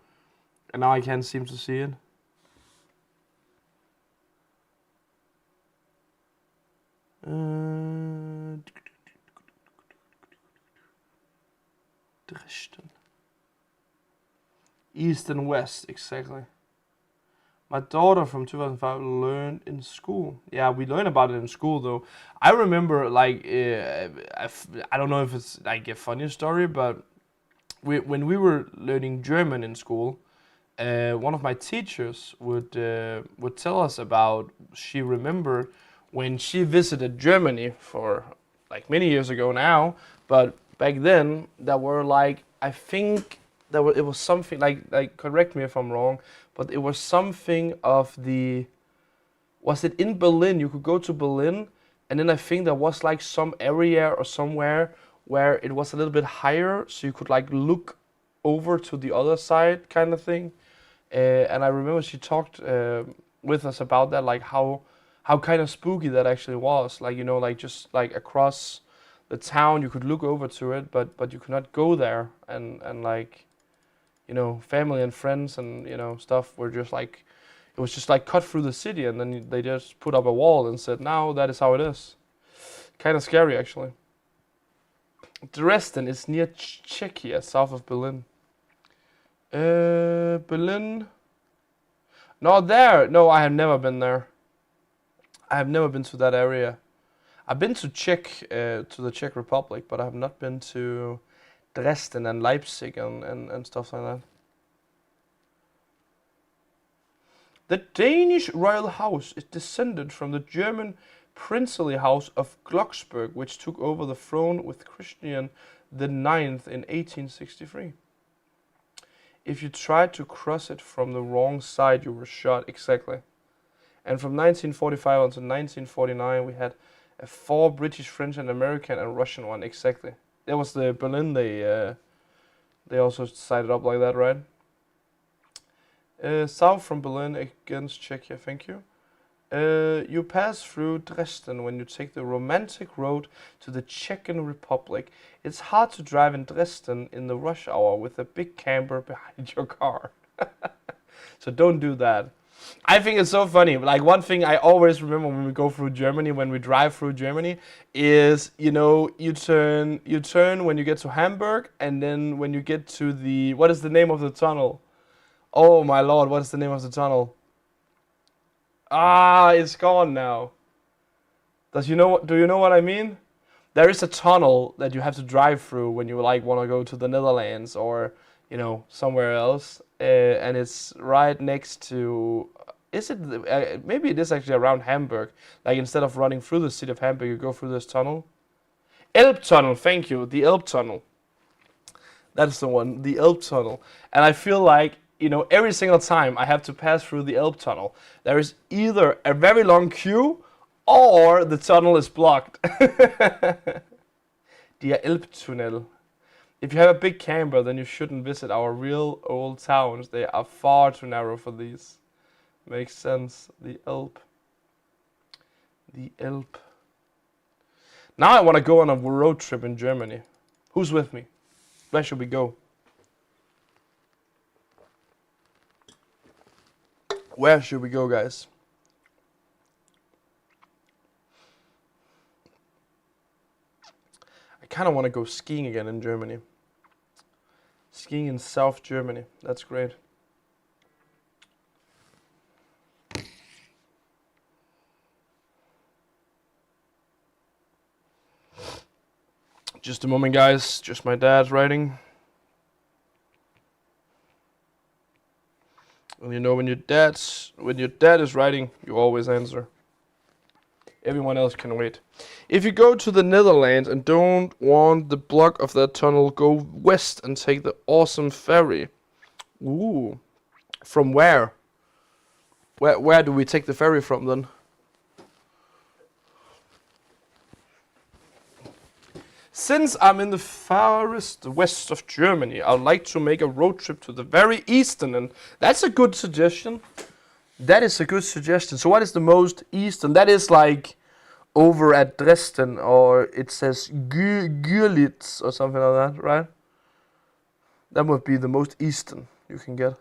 and now I can't seem to see it. Dresden. East and west, exactly. My daughter from 2005 learned in school. Yeah, we learned about it in school though. I remember like, I don't know if it's like a funny story, but when we were learning German in school, one of my teachers would tell us about, she remembered when she visited Germany for like many years ago now, but back then there were like, I think it was something like correct me if I'm wrong, but it was something of was it in Berlin? You could go to Berlin, and then I think there was like some area or somewhere where it was a little bit higher, so you could like look over to the other side kind of thing. And I remember she talked with us about that, like how kind of spooky that actually was. Like, you know, like just like across the town, you could look over to it, but you could not go there. And like, you know, family and friends and, you know, stuff were just like, it was just like cut through the city, and then they just put up a wall and said, now that is how it is. Kind of scary, actually. Dresden is near Czechia, south of Berlin. Berlin. No, there. No, I have never been there. I have never been to that area. I've been to the Czech Republic, but I have not been to Dresden and Leipzig and stuff like that. The Danish royal house is descended from the German princely house of Glucksburg, which took over the throne with Christian IX in 1863. If you tried to cross it from the wrong side, you were shot, exactly. And from 1945 until 1949, we had 4 British, French, and American, and Russian one, exactly. That was the Berlin, they also set it up like that, right? South from Berlin against Czechia, thank you. You pass through Dresden when you take the romantic road to the Czech Republic. It's hard to drive in Dresden in the rush hour with a big camper behind your car. So don't do that. I think it's so funny. Like, one thing I always remember when we go through Germany, when we drive through Germany, is, you know, you turn when you get to Hamburg, and then when you get to the, what is the name of the tunnel? Oh my lord, what is the name of the tunnel? Ah, it's gone now. Do you know what I mean? There is a tunnel that you have to drive through when you like want to go to the Netherlands or, you know, somewhere else, and it's right next to. Is it? Maybe it is actually around Hamburg. Like, instead of running through the city of Hamburg, you go through this tunnel. Elb Tunnel, thank you. The Elb Tunnel. That's the one. The Elb Tunnel, and I feel like, you know, every single time I have to pass through the Elb Tunnel, there is either a very long queue or the tunnel is blocked. The Elbtunnel. If you have a big camper, then you shouldn't visit our real old towns. They are far too narrow for these. Makes sense. The Elb. The Elb. Now I want to go on a road trip in Germany. Who's with me? Where should we go? Where should we go, guys? I kind of want to go skiing again in Germany. Skiing in South Germany. That's great. Just a moment, guys. Just my dad writing. And you know, when your dad is writing, you always answer. Everyone else can wait. If you go to the Netherlands and don't want the block of that tunnel, go west and take the awesome ferry. Ooh. From where? Where do we take the ferry from then? Since I'm in the farthest west of Germany, I'd like to make a road trip to the very eastern, and that's a good suggestion. That is a good suggestion. So what is the most eastern? That is like over at Dresden, or it says Görlitz or something like that, right? That would be the most eastern you can get.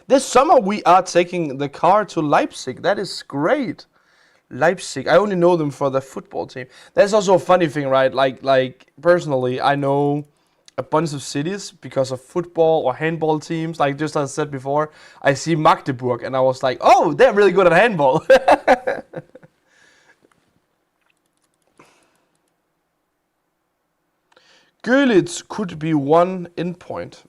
This summer we are taking the car to Leipzig. That is great. Leipzig. I only know them for the football team. That's also a funny thing, right? Like personally, I know a bunch of cities because of football or handball teams. Like, just as I said before, I see Magdeburg and I was like, oh, they're really good at handball. Görlitz could be one endpoint.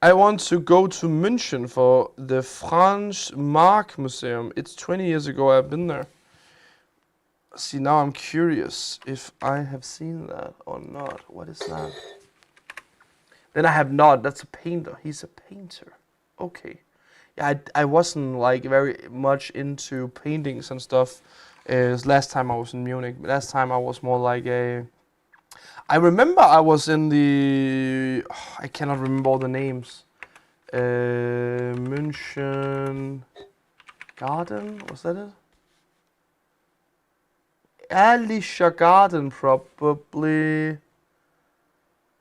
I want to go to München for the Franz Marc Museum. It's 20 years ago I've been there. See, now I'm curious if I have seen that or not. What is that? Then I have not. That's a painter. He's a painter. Okay. Yeah, I wasn't like very much into paintings and stuff. Last time I was in Munich. Last time I was more like a... I remember I was in the... I cannot remember all the names. München Garden? Was that it? Ehrlicher Garden, probably.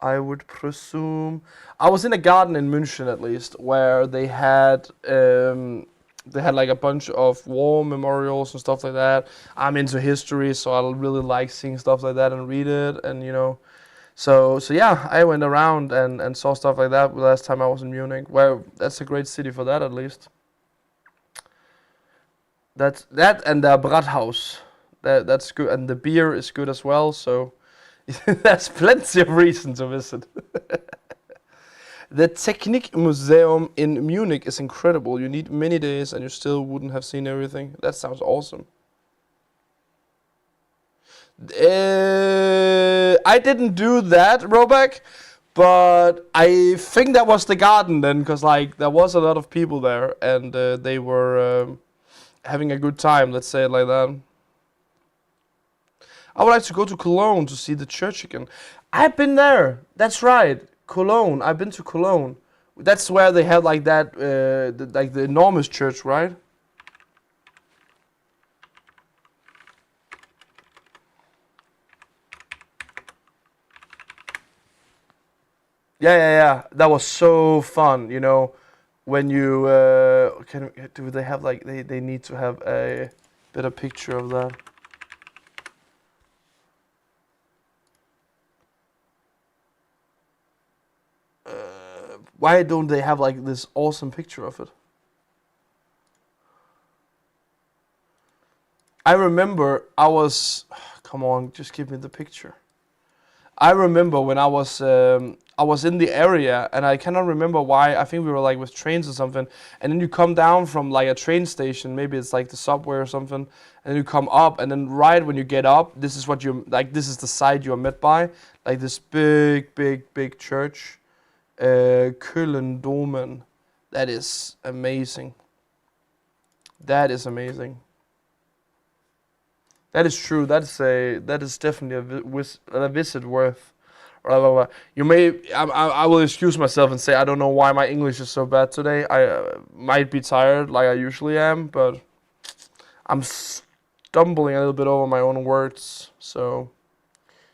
I would presume. I was in a garden in München, at least, where they had like a bunch of war memorials and stuff like that. I'm into history, so I really like seeing stuff like that and read it, and you know. So yeah, I went around and saw stuff like that last time I was in Munich. Well, that's a great city for that, at least. That and the Brathaus. That's good, and the beer is good as well. So there's plenty of reason to visit. The Technikmuseum in Munich is incredible. You need many days and you still wouldn't have seen everything. That sounds awesome. I didn't do that, Roback, But I think that was the garden then, because like there was a lot of people there, and they were having a good time. Let's say it like that. I would like to go to Cologne to see the church again. I've been there. That's right, Cologne. I've been to Cologne. That's where they had like that, like the enormous church, right? Yeah. That was so fun. You know, when you do they have like they need to have a better picture of that. Why don't they have like this awesome picture of it? I remember I was, come on, just give me the picture. I remember when I was in the area, and I cannot remember why. I think we were like with trains or something, and then you come down from like a train station, maybe it's like the subway or something, and then you come up, and then right when you get up, this is what you like. This is the side you are met by, like this big church, Köln Domen. That is amazing. That is amazing. That is true. That is definitely a visit worth. Blah, blah, blah. You may I will excuse myself and say I don't know why my English is so bad today. I might be tired like I usually am, but I'm stumbling a little bit over my own words. So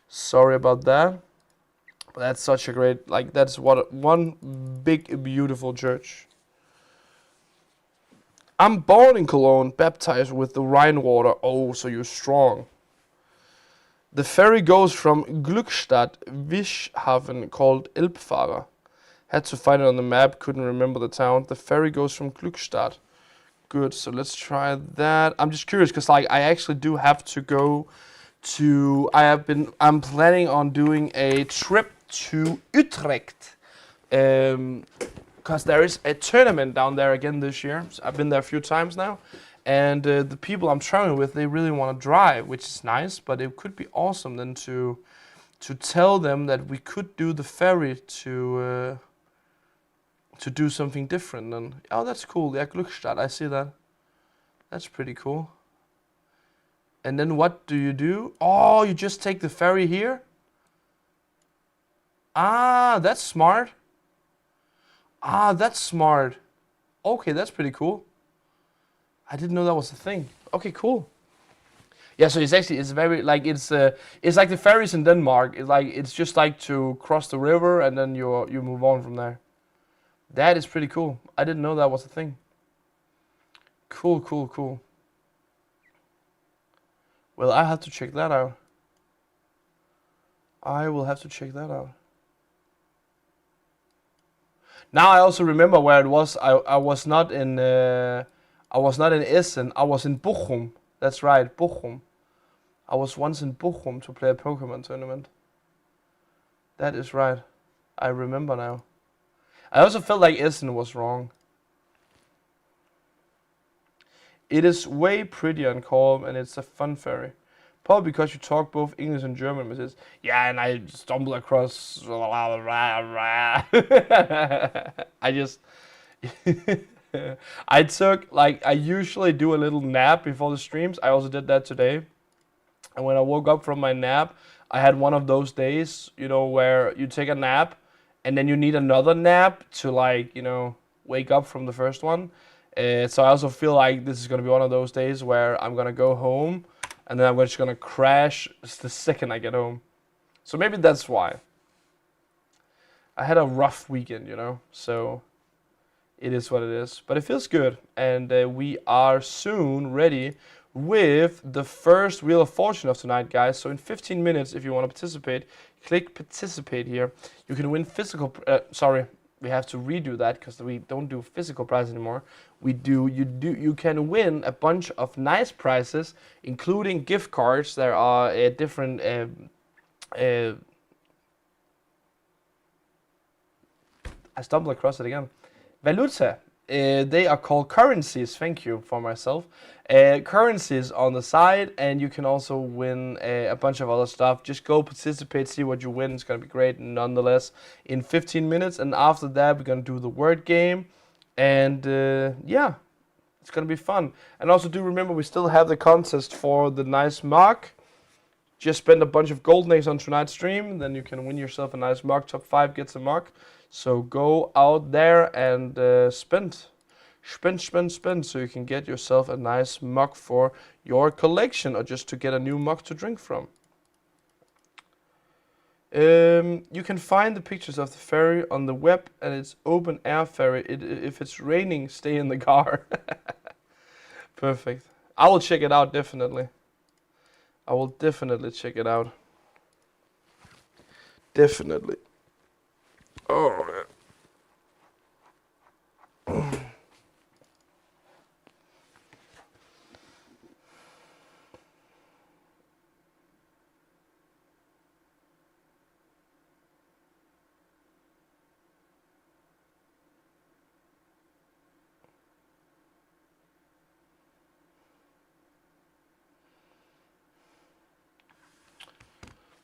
sorry about that. But that's such a great that's what one big beautiful church. I'm born in Cologne, baptized with the Rhine water. Oh, so you're strong. The ferry goes from Glückstadt, Wischhafen, called Elbfahrer. Had to find it on the map, couldn't remember the town. The ferry goes from Glückstadt. Good, so let's try that. I'm just curious, because like I actually do have to go to, I'm planning on doing a trip to Utrecht. Because there is a tournament down there again this year. So I've been there a few times now. And the people I'm traveling with, they really want to drive, which is nice. But it could be awesome then to tell them that we could do the ferry to do something different. And oh, that's cool. Yeah, Glückstadt, I see that. That's pretty cool. And then what do you do? Oh, you just take the ferry here? Ah, that's smart. Ah, that's smart. Okay, that's pretty cool. I didn't know that was a thing. Okay, cool. Yeah, so it's very like it's like the ferries in Denmark. It's just like to cross the river and then you move on from there. That is pretty cool. I didn't know that was a thing. Cool. Well, I have to check that out. I will have to check that out. Now I also remember where it was. I was not in Essen. I was in Bochum. That's right, Bochum. I was once in Bochum to play a Pokemon tournament. That is right. I remember now. I also felt like Essen was wrong. It is way prettier and calm, and it's a fun ferry. Probably because you talk both English and German, Mrs. Yeah, and I stumble across. I just. I took, like, I usually do a little nap before the streams. I also did that today. And when I woke up from my nap, I had one of those days, you know, where you take a nap and then you need another nap to, like, you know, wake up from the first one. So I also feel like this is going to be one of those days where I'm going to go home and then I'm just going to crash the second I get home. So maybe that's why. I had a rough weekend, you know, so it is what it is. But it feels good, and we are soon ready with the first Wheel of Fortune of tonight, guys. So in 15 minutes, if you want to participate, click participate here. You can win physical, sorry, we have to redo that because we don't do physical prizes anymore. You can win a bunch of nice prizes, including gift cards. There are different I stumbled across it again. Valuta. They are called currencies. Thank you for myself. Currencies on the side, and you can also win a bunch of other stuff. Just go participate, see what you win. It's gonna be great, nonetheless. In 15 minutes, and after that, we're gonna do the word game, and yeah, it's gonna be fun. And also, do remember we still have the contest for the nice mug. Just spend a bunch of golden eggs on tonight's stream, then you can win yourself a nice mug. Top 5 gets a mug. So go out there and spend, so you can get yourself a nice mug for your collection, or just to get a new mug to drink from. You can find the pictures of the ferry on the web, and it's open air ferry. If it's raining, stay in the car. Perfect. I will check it out, definitely. I will definitely check it out. Definitely. Oh, man.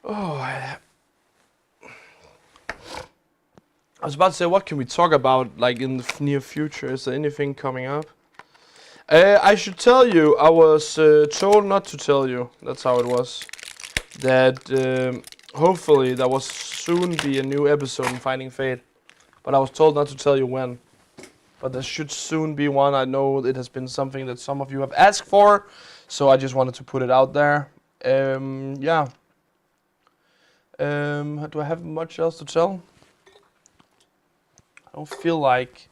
Oh, I was about to say, what can we talk about, like, in the near future? Is there anything coming up? I should tell you, I was told not to tell you, that's how it was, that hopefully there will soon be a new episode in Finding Fate, but I was told not to tell you when. But there should soon be one. I know it has been something that some of you have asked for, so I just wanted to put it out there. Yeah. Do I have much else to tell? I don't feel like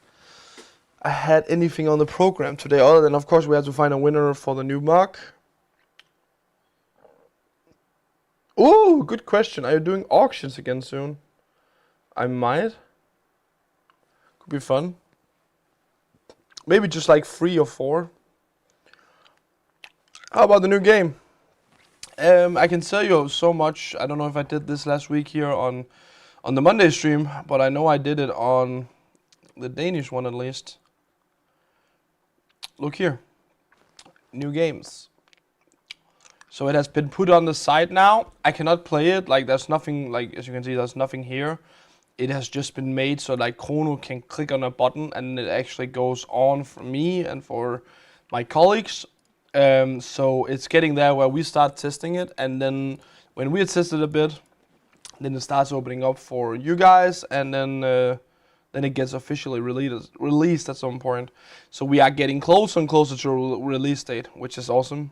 I had anything on the program today, other than, of course, we have to find a winner for the new mug. Oh, good question. Are you doing auctions again soon? I might. Could be fun. Maybe just like 3 or 4. How about the new game? I can tell you so much. I don't know if I did this last week here on the Monday stream, but I know I did it on the Danish one at least. Look here. New games. So it has been put on the site now. I cannot play it. Like, there's nothing, like, as you can see, there's nothing here. It has just been made so like Chrono can click on a button and it actually goes on for me and for my colleagues. So it's getting there where we start testing it, and then when we tested a bit, then it starts opening up for you guys, and then it gets officially released at some point. So we are getting closer and closer to a release date, which is awesome.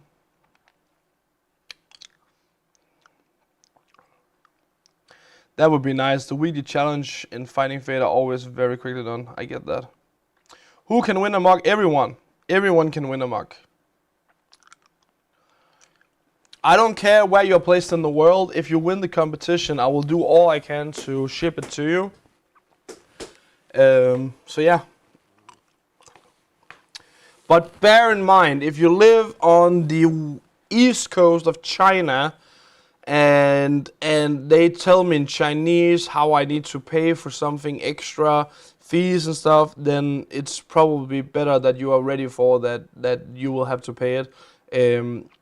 That would be nice. The weekly challenge in Finding Fate are always very quickly done. I get that. Who can win a mug? Everyone. Everyone can win a mug. I don't care where you're placed in the world. If you win the competition, I will do all I can to ship it to you. So yeah. But bear in mind, if you live on the east coast of China, and they tell me in Chinese how I need to pay for something extra, fees and stuff, then it's probably better that you are ready for that you will have to pay it.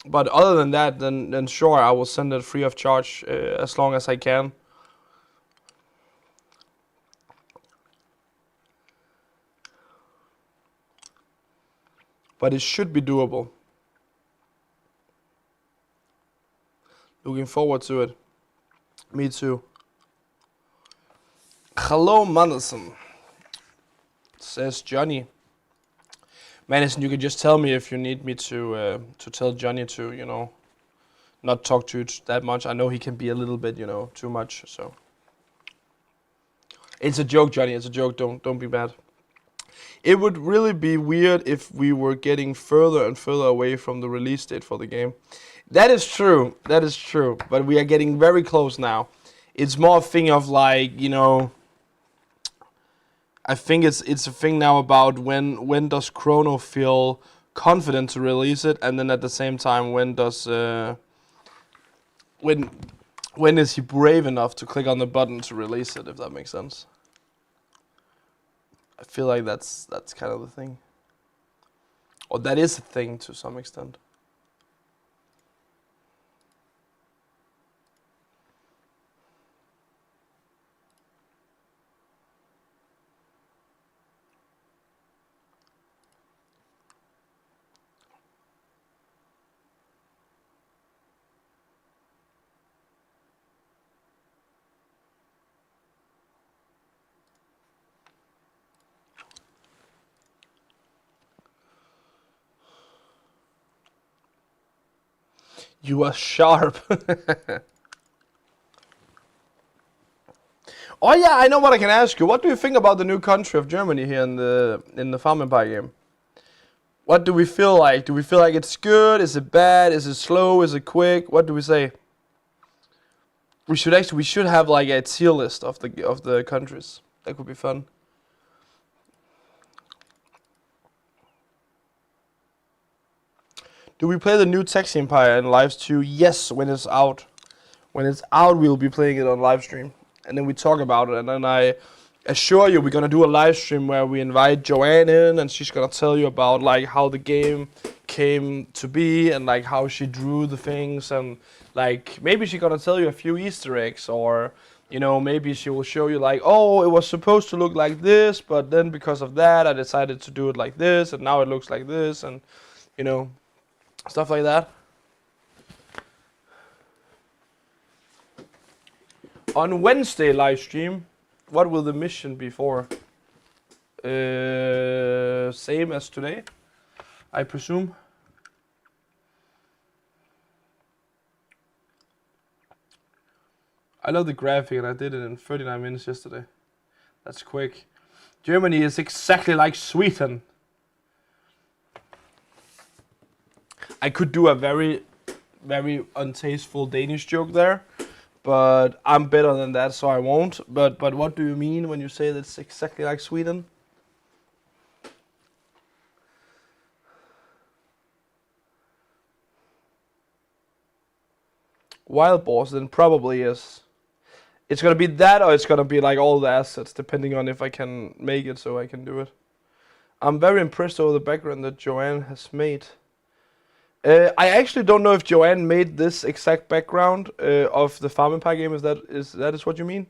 But other than that, then sure, I will send it free of charge as long as I can. But it should be doable. Looking forward to it. Me too. Hello, Madison, says Johnny. Madison, you can just tell me if you need me to tell Johnny to, you know, not talk to you that much. I know he can be a little bit, you know, too much. So it's a joke, Johnny. It's a joke. Don't be mad. It would really be weird if we were getting further and further away from the release date for the game. That is true. That is true. But we are getting very close now. It's more a thing of like, you know, I think it's a thing now about when does Chrono feel confident to release it, and then at the same time when does when is he brave enough to click on the button to release it, if that makes sense. I feel like that's kind of the thing. Or that is a thing to some extent. You are sharp. Oh yeah, I know what I can ask you. What do you think about the new country of Germany here in the Farm Empire game? What do we feel like? Do we feel like it's good? Is it bad? Is it slow? Is it quick? What do we say? We should have like a tier list of the countries. That could be fun. Do we play the new Taxi Empire in lives too? Yes, when it's out. When it's out, we'll be playing it on live stream. And then we talk about it. And then I assure you, we're going to do a live stream where we invite Joanne in. And she's going to tell you about like how the game came to be. And like how she drew the things. And like maybe she's going to tell you a few Easter eggs. Or, you know, maybe she will show you like, oh, it was supposed to look like this. But then because of that, I decided to do it like this. And now it looks like this. And, you know, stuff like that. On Wednesday live stream, what will the mission be for? Same as today, I presume. I love the graphic and I did it in 39 minutes yesterday. That's quick. Germany is exactly like Sweden. I could do a very, very untasteful Danish joke there. But I'm better than that, so I won't. But what do you mean when you say that it's exactly like Sweden? Wild Boars then probably is. It's gonna be that, or it's gonna be like all the assets, depending on if I can make it so I can do it. I'm very impressed over the background that Joanne has made. I actually don't know if Joanne made this exact background of the Farm Empire game. Is that what you mean?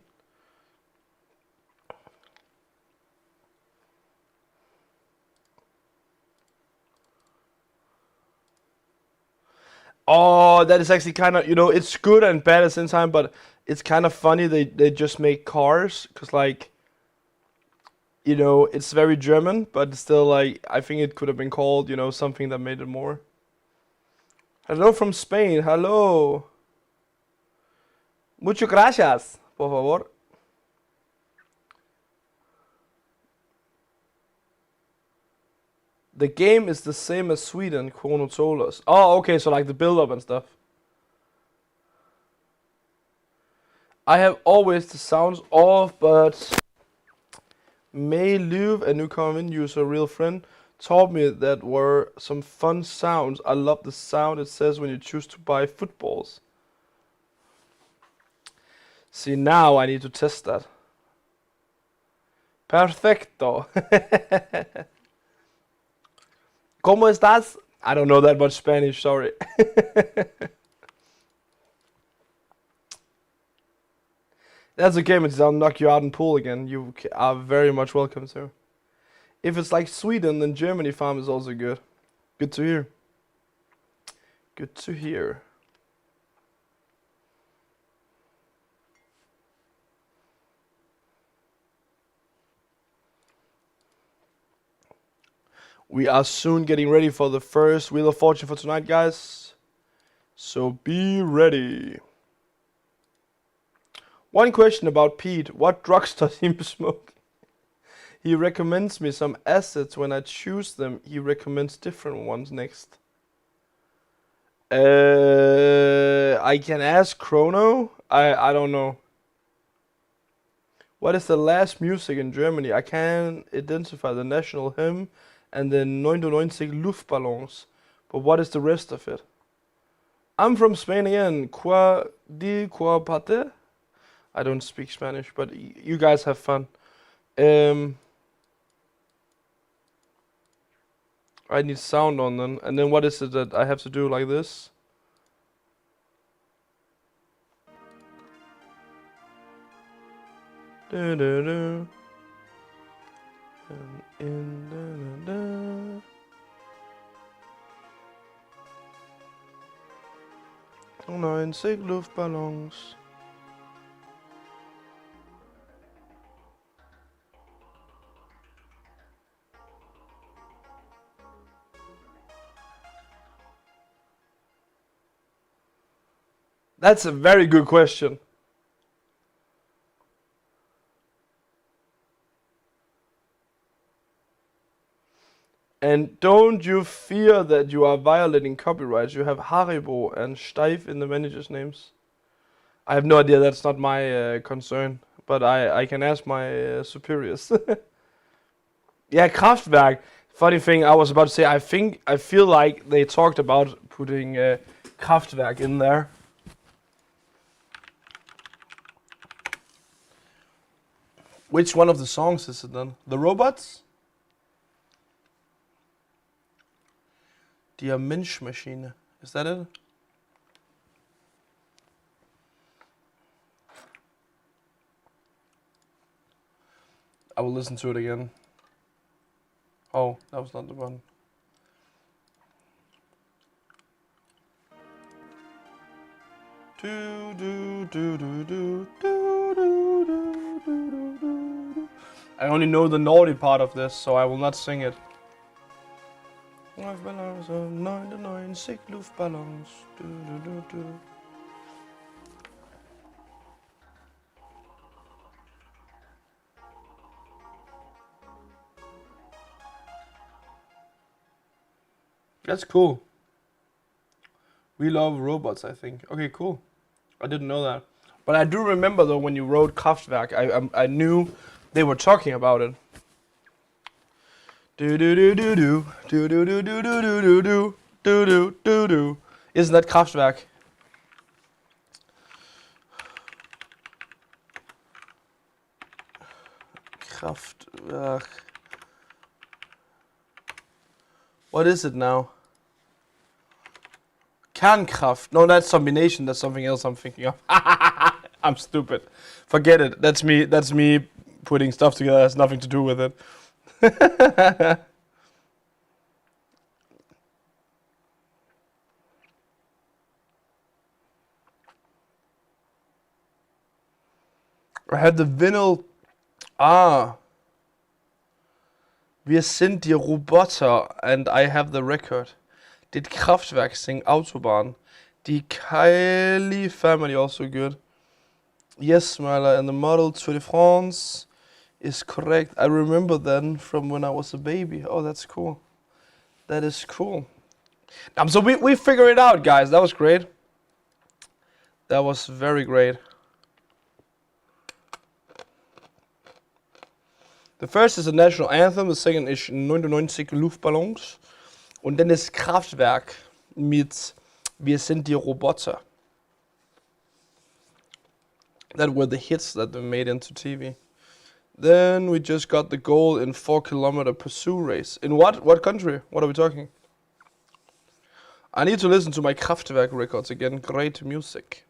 Oh, that is actually kind of, you know, it's good and bad at the same time, but it's kind of funny they just make cars, because like, you know, it's very German, but still like, I think it could have been called, you know, something that made it more. Hello from Spain, hello. Muchas gracias, por favor. The game is the same as Sweden, Chrono told us. Oh, okay, so like the build-up and stuff. I have always the sounds off, but May Luve, a new comment user, a real friend, told me that were some fun sounds. I love the sound it says when you choose to buy footballs. See, now I need to test that. Perfecto. ¿Cómo estás? I don't know that much Spanish, sorry. That's okay, Matthias, I'll knock you out in pool again. You are very much welcome to. If it's like Sweden, then Germany farm is also good. Good to hear. Good to hear. We are soon getting ready for the first Wheel of Fortune for tonight, guys. So be ready. One question about Pete. What drugs does he smoke? He recommends me some assets. When I choose them, he recommends different ones next. I can ask Chrono. I don't know. What is the last music in Germany? I can identify the national hymn and the 99 Luftballons. But what is the rest of it? I'm from Spain again. Qua parte? I don't speak Spanish, but you guys have fun. I need sound on then. And then what is it that I have to do like this? Da, da, da. And in da, da, da. Oh nein, Luftballons. That's a very good question. And don't you fear that you are violating copyright? You have Haribo and Steif in the manager's names. I have no idea, that's not my concern. But I can ask my superiors. Yeah, Kraftwerk. Funny thing, I was about to say, I feel like they talked about putting Kraftwerk in there. Which one of the songs is it then? The Robots? Die Menschmaschine. Is that it? I will listen to it again. Oh, that was not the one. Do do do do do do do do do do. I only know the naughty part of this, so I will not sing it. Luftballons, 99 Luftballons. Do do do do. That's cool. We love robots, I think. Okay, cool. I didn't know that. But I do remember though when you wrote Kraftwerk, I knew they were talking about it. Do do do do do do do do do do do do do do do do. Isn't that Kraftwerk? Kraftwerk. What is it now? Kernkraft. No, that's combination. That's something else I'm thinking of. I'm stupid. Forget it. That's me. That's me putting stuff together. It has nothing to do with it. I had the vinyl. Wir sind die Roboter, and I have the record. Did Kraftwerk sing Autobahn? Die Kylie family also good. Yes, Smiler, and the model Tour de France is correct. I remember then from when I was a baby. Oh, that's cool. That is cool. So we figured it out, guys. That was great. That was very great. The first is the national anthem. The second is 99 Luftballons. Und dann ist Kraftwerk mit Wir sind die Roboter. That were the hits that they made into TV. Then we just got the goal in 4-kilometer pursuit race. In what? What country? What are we talking? I need to listen to my Kraftwerk records again. Great music.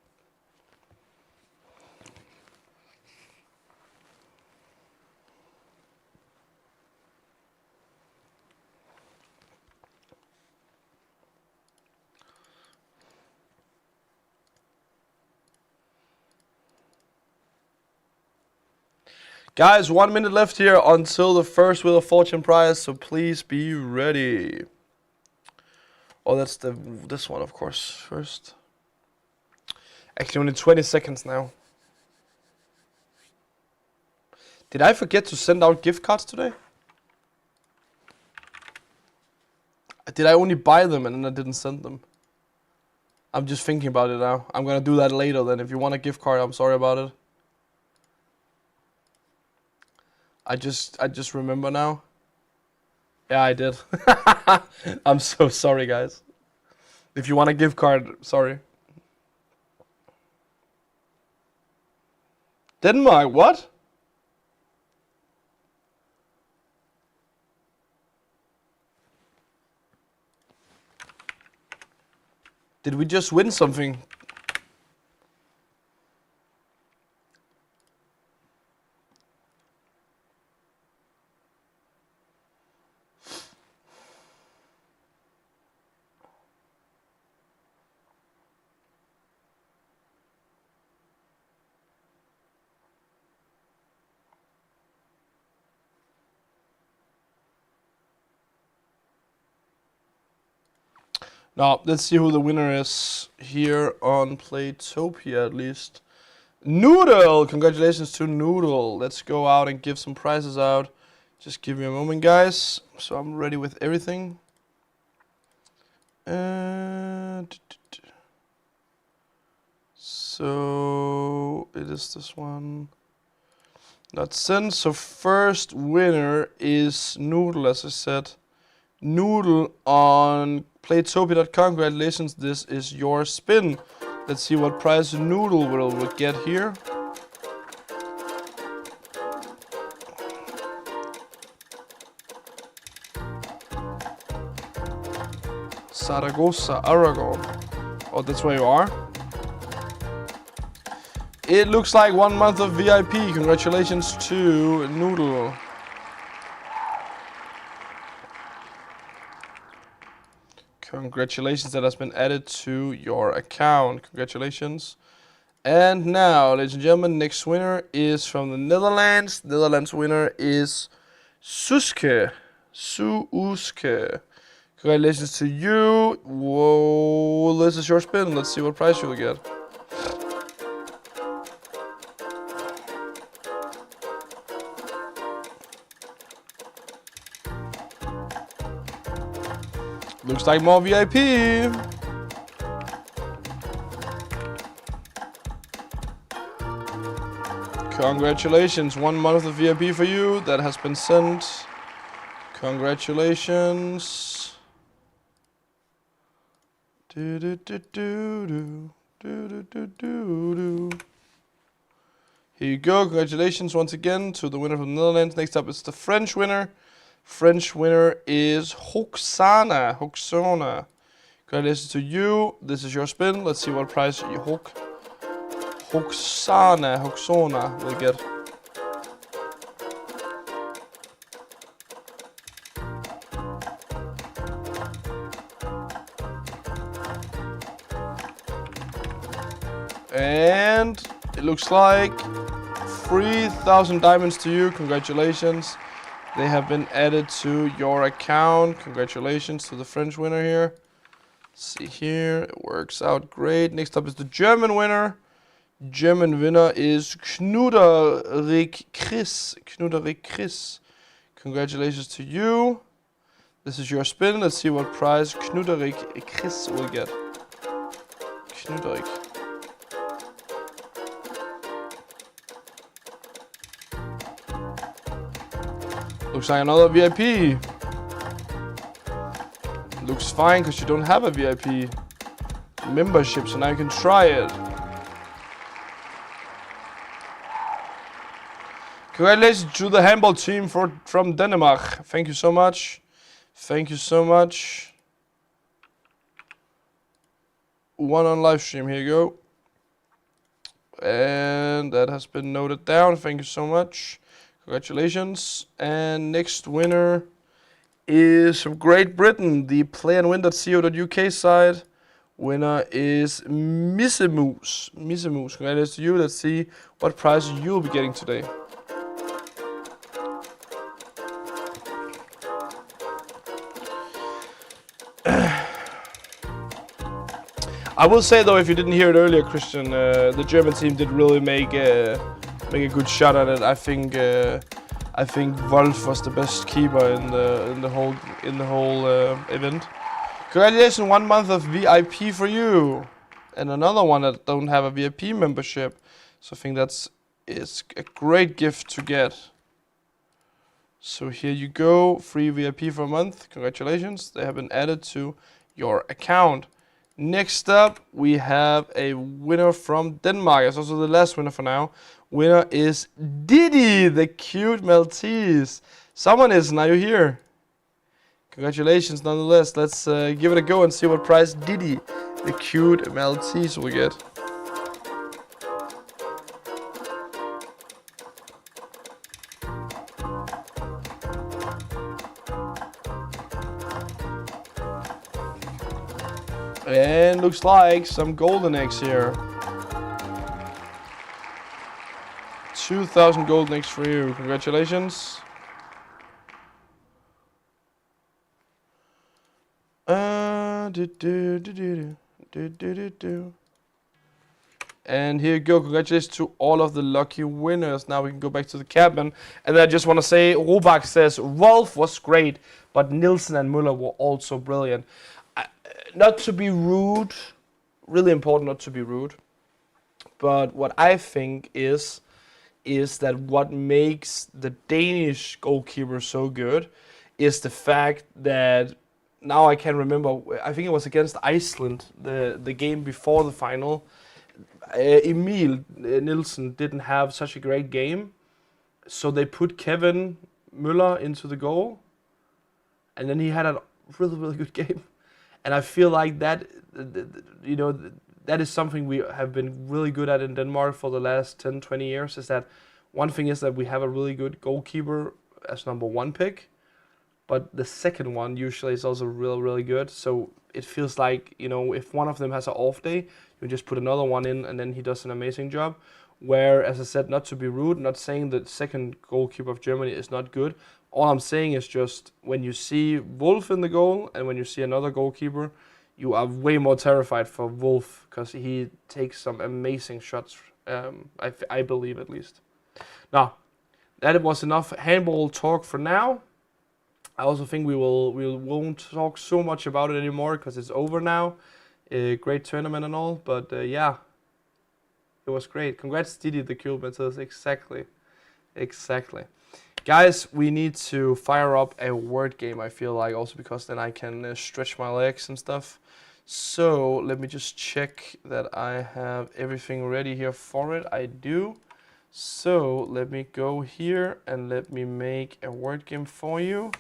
Guys, 1 minute left here until the first Wheel of Fortune prize, so please be ready. Oh, that's this one, of course, first. Actually, only 20 seconds now. Did I forget to send out gift cards today? Did I only buy them and then I didn't send them? I'm just thinking about it now. I'm gonna do that later then. If you want a gift card, I'm sorry about it. I just remember now. Yeah, I did. I'm so sorry, guys. If you want a gift card, sorry. Denmark, what? Did we just win something? Now, let's see who the winner is here on Playtopia, at least. Noodle! Congratulations to Noodle. Let's go out and give some prizes out. Just give me a moment, guys. So I'm ready with everything. So it is this one. That's sent. So first winner is Noodle, as I said. Noodle on Playtopia.com. Congratulations, this is your spin. Let's see what prize Noodle will get here. Zaragoza, Aragon. Oh, that's where you are. It looks like 1 month of VIP. Congratulations to Noodle. Congratulations, that has been added to your account. Congratulations. And now, ladies and gentlemen, next winner is from the Netherlands. Netherlands winner is Suske. Suske. Congratulations to you. Whoa, this is your spin. Let's see what prize you will get. Looks like more VIP. Congratulations, 1 month of VIP for you. That has been sent. Congratulations. Do do do do do do do do do. Here you go. Congratulations once again to the winner from the Netherlands. Next up is the French winner. French winner is Hoxana. Hoxana. Congratulations to you. This is your spin. Let's see what prize you Hoxana will get. And it looks like 3,000 diamonds to you. Congratulations. They have been added to your account. Congratulations to the French winner here. Let's see here. It works out great. Next up is the German winner. German winner is Knuderik Chris. Knuderik Chris. Congratulations to you. This is your spin. Let's see what prize Knuderik Chris will get. Knuderik. Looks like another VIP. Looks fine because you don't have a VIP membership, so now you can try it. Congratulations to the Handball team from Denmark. Thank you so much. Thank you so much. One on live stream. Here you go. And that has been noted down. Thank you so much. Congratulations. And next winner is from Great Britain, the playandwin.co.uk side. Winner is Missemoose. Missemoose. Congratulations to you. Let's see what prize you'll be getting today. I will say though, if you didn't hear it earlier, Christian, the German team did really make a good shot at it. I think Wolf was the best keeper in the whole event. Congratulations, 1 month of VIP for you, and another one that don't have a VIP membership. So I think it's a great gift to get. So here you go, free VIP for a month. Congratulations, they have been added to your account. Next up, we have a winner from Denmark. It's also the last winner for now. Winner is Didi, the cute Maltese. Someone is, now you're here. Congratulations nonetheless. Let's give it a go and see what prize Didi the cute MLTs we get. And looks like some golden eggs here. 2,000 golden eggs for you. Congratulations. And here you go. Congratulations to all of the lucky winners. Now we can go back to the cabin. And I just want to say, Robach says, Rolf was great, but Nielsen and Müller were also brilliant. Not to be rude, really important not to be rude. But what I think is that what makes the Danish goalkeeper so good is the fact that now I can remember, I think it was against Iceland, the game before the final. Emil Nielsen didn't have such a great game, so they put Kevin Müller into the goal, and then he had a really, really good game. And I feel like that, that is something we have been really good at in Denmark for the last 10, 20 years, is that one thing is that we have a really good goalkeeper as number one pick, but the second one usually is also really, really good. So it feels like, if one of them has an off day, you just put another one in and then he does an amazing job. Where, as I said, not to be rude, not saying the second goalkeeper of Germany is not good. All I'm saying is just when you see Wolf in the goal and when you see another goalkeeper, you are way more terrified for Wolf because he takes some amazing shots, I believe at least. Now, that was enough handball talk for now. I also think we won't talk so much about it anymore because it's over now. Great tournament and all, but yeah, it was great. Congrats, Didi the Cube Metals. Exactly. Guys, we need to fire up a word game, I feel like, also because then I can stretch my legs and stuff. So let me just check that I have everything ready here for it. I do. So let me go here and let me make a word game for you.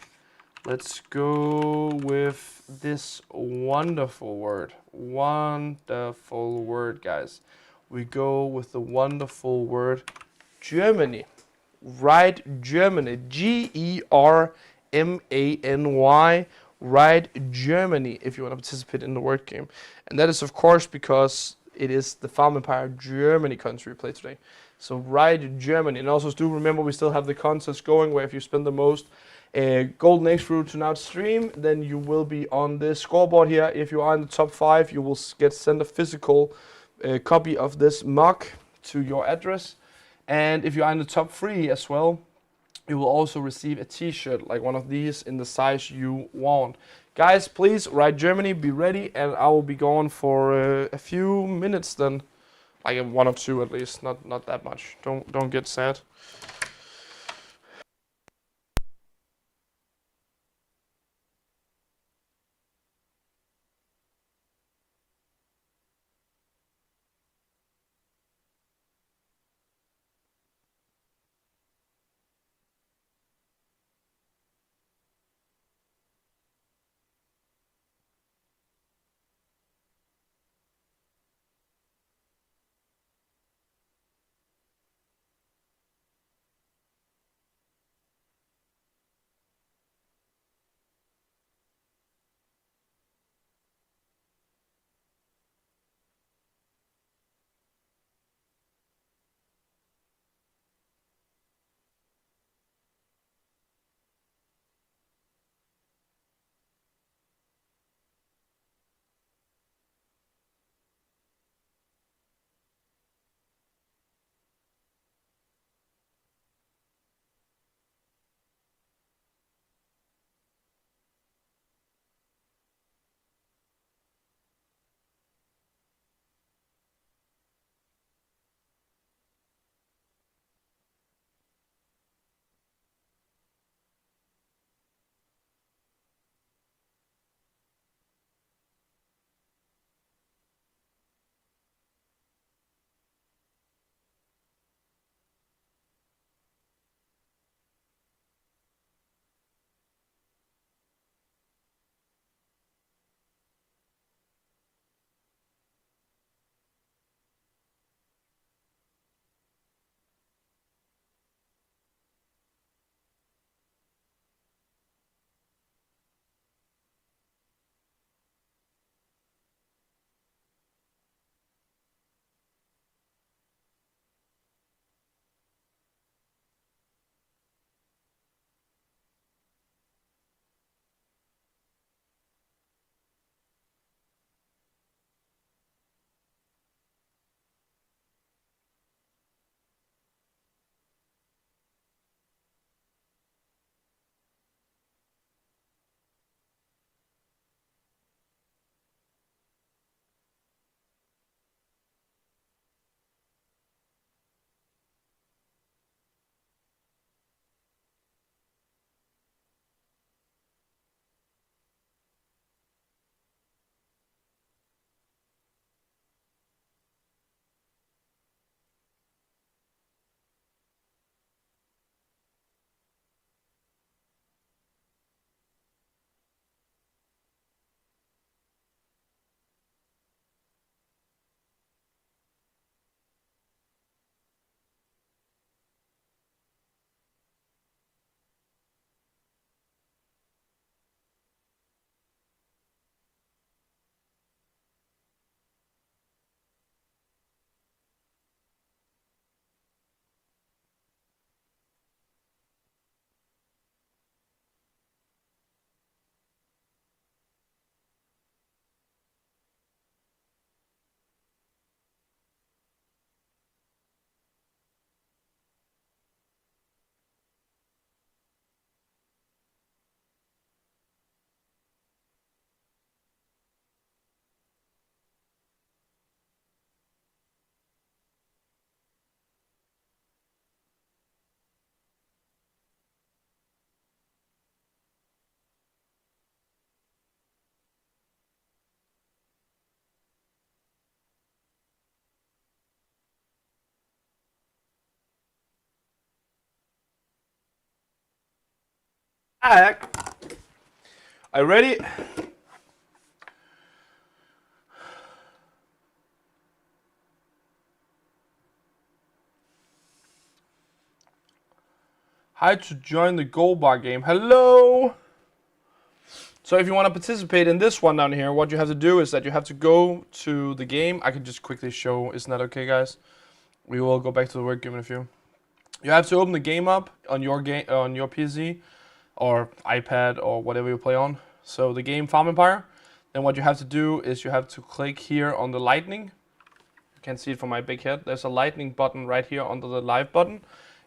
Let's go with this wonderful word. Wonderful word, guys. We go with the wonderful word Germany. Right, Germany. Germany. Right, Germany, if you want to participate in the word game. And that is, of course, because it is the Farm Empire Germany country we play today. So, right, Germany. And also, do remember we still have the contest going where if you spend the most golden eggs through tonight's stream, then you will be on the scoreboard here. If you are in the top 5, you will get sent a physical copy of this mug to your address. And if you are in the top 3 as well, you will also receive a t-shirt like one of these in the size you want. Guys, please write Germany, be ready, and I will be gone for a few minutes then. Like 1 or 2 at least, not that much. Don't get sad. Are you ready? How to join the gold bar game. Hello! So if you want to participate in this one down here, what you have to do is that you have to go to the game. I can just quickly show. Isn't that okay, guys? We will go back to the word game in a few. You have to open the game up on your PC or iPad or whatever you play on. So the game Farm Empire. Then what you have to do is you have to click here on the lightning. You can see it from my big head. There's a lightning button right here under the live button.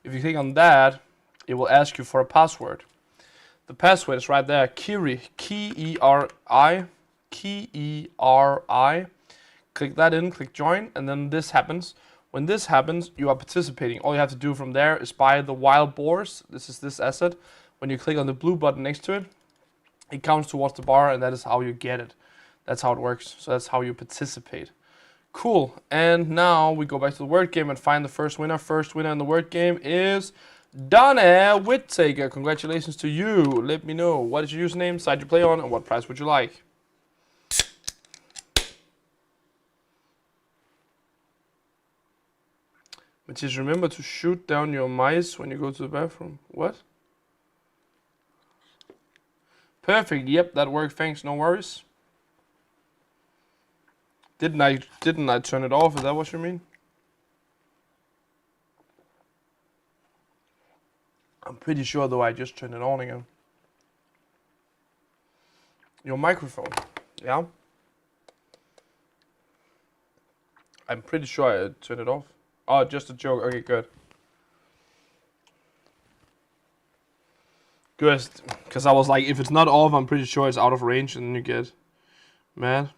If you click on that, it will ask you for a password. The password is right there, Kiri, K-E-R-I, K-E-R-I. Click that in, click join, and then this happens. When this happens, you are participating. All you have to do from there is buy the wild boars. This is this asset. When you click on the blue button next to it, it counts towards the bar, and that is how you get it. That's how it works. So that's how you participate. Cool. And now we go back to the word game and find the first winner. First winner in the word game is Donna Whittaker. Congratulations to you. Let me know what is your username, site you play on, and what prize would you like. But just remember to shoot down your mice when you go to the bathroom. What? Perfect. Yep, that worked. Thanks. No worries. Didn't I turn it off? Is that what you mean? I'm pretty sure though I just turned it on again. Your microphone. Yeah. I'm pretty sure I turned it off. Oh, just a joke. Okay, good. Good, because I was like, if it's not off, I'm pretty sure it's out of range, and then you get mad.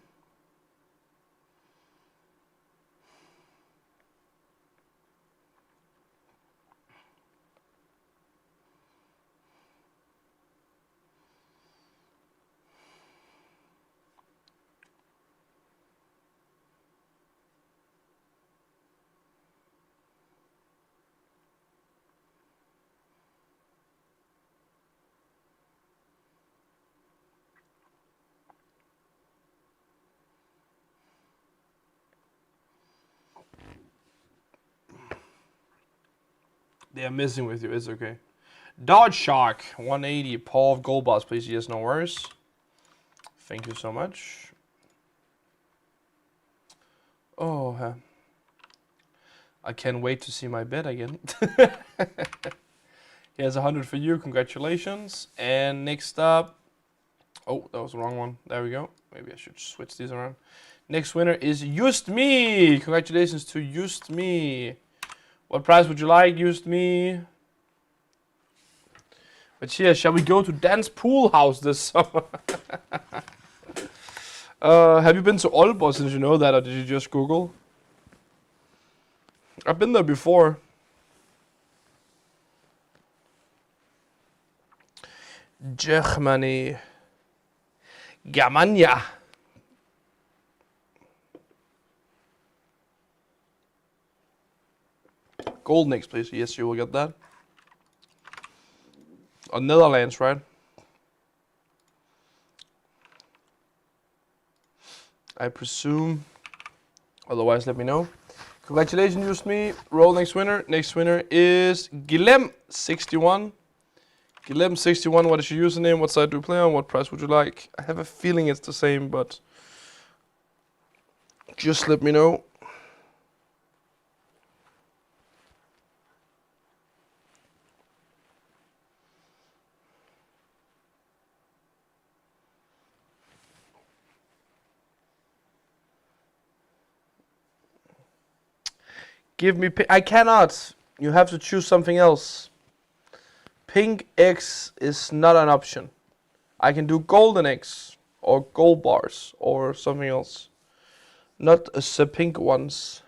They are messing with you. It's okay. Dodge Shark 180. Paul of Gold Bars, please. Yes, no worries. Thank you so much. Oh, I can't wait to see my bed again. Here's 100 for you. Congratulations. And next up. Oh, that was the wrong one. There we go. Maybe I should switch these around. Next winner is Just Me. Congratulations to Just Me. What prize would you like, Just Me? But yeah, shall we go to Dan's pool house this summer? Have you been to Aalborg since you know that, or did you just Google? I've been there before. Germany. Germania. Gold next, please. Yes, you will get that. Or Netherlands, right? I presume. Otherwise, let me know. Congratulations, Just Me. Roll next winner. Next winner is Gilem61. Gilem61, what is your username? What side do you play on? What price would you like? I have a feeling it's the same, but just let me know. Give me I cannot. You have to choose something else. Pink X is not an option. I can do golden X or gold bars or something else. Not the pink ones.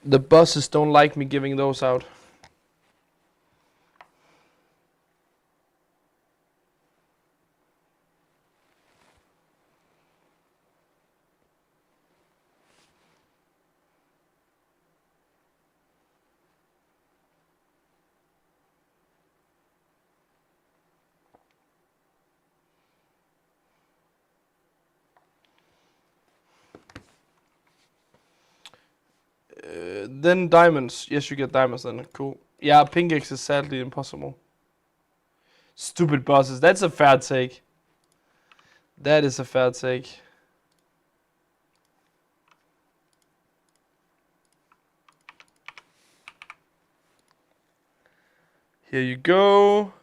The bosses don't like me giving those out. then diamonds. Yes, you get diamonds then. Cool. Yeah, pink X is sadly impossible. Stupid bosses. That's a fair take. That is a fair take. Here you go.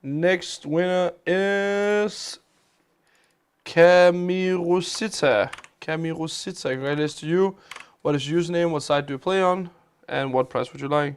Next winner is Kamirusita. Kamirusita, congratulations to you. What is your username? What side do you play on? And what price would you like?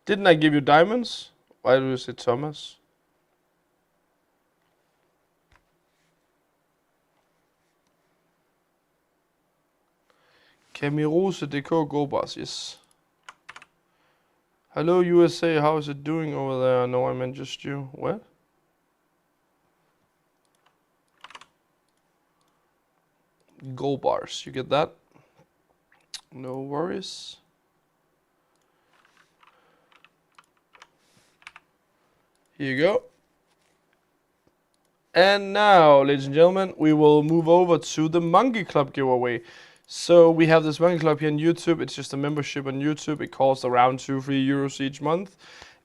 Didn't I give you diamonds? Why do you say Thomas? komogvind.dk Go Boss, yes. Hello USA, how is it doing over there? No, I meant just you. What? Gold bars, you get that? No worries. Here you go. And now, ladies and gentlemen, we will move over to the Monkey Club giveaway. So we have this Monkey Club here on YouTube. It's just a membership on YouTube. It costs around 2-3 euros each month.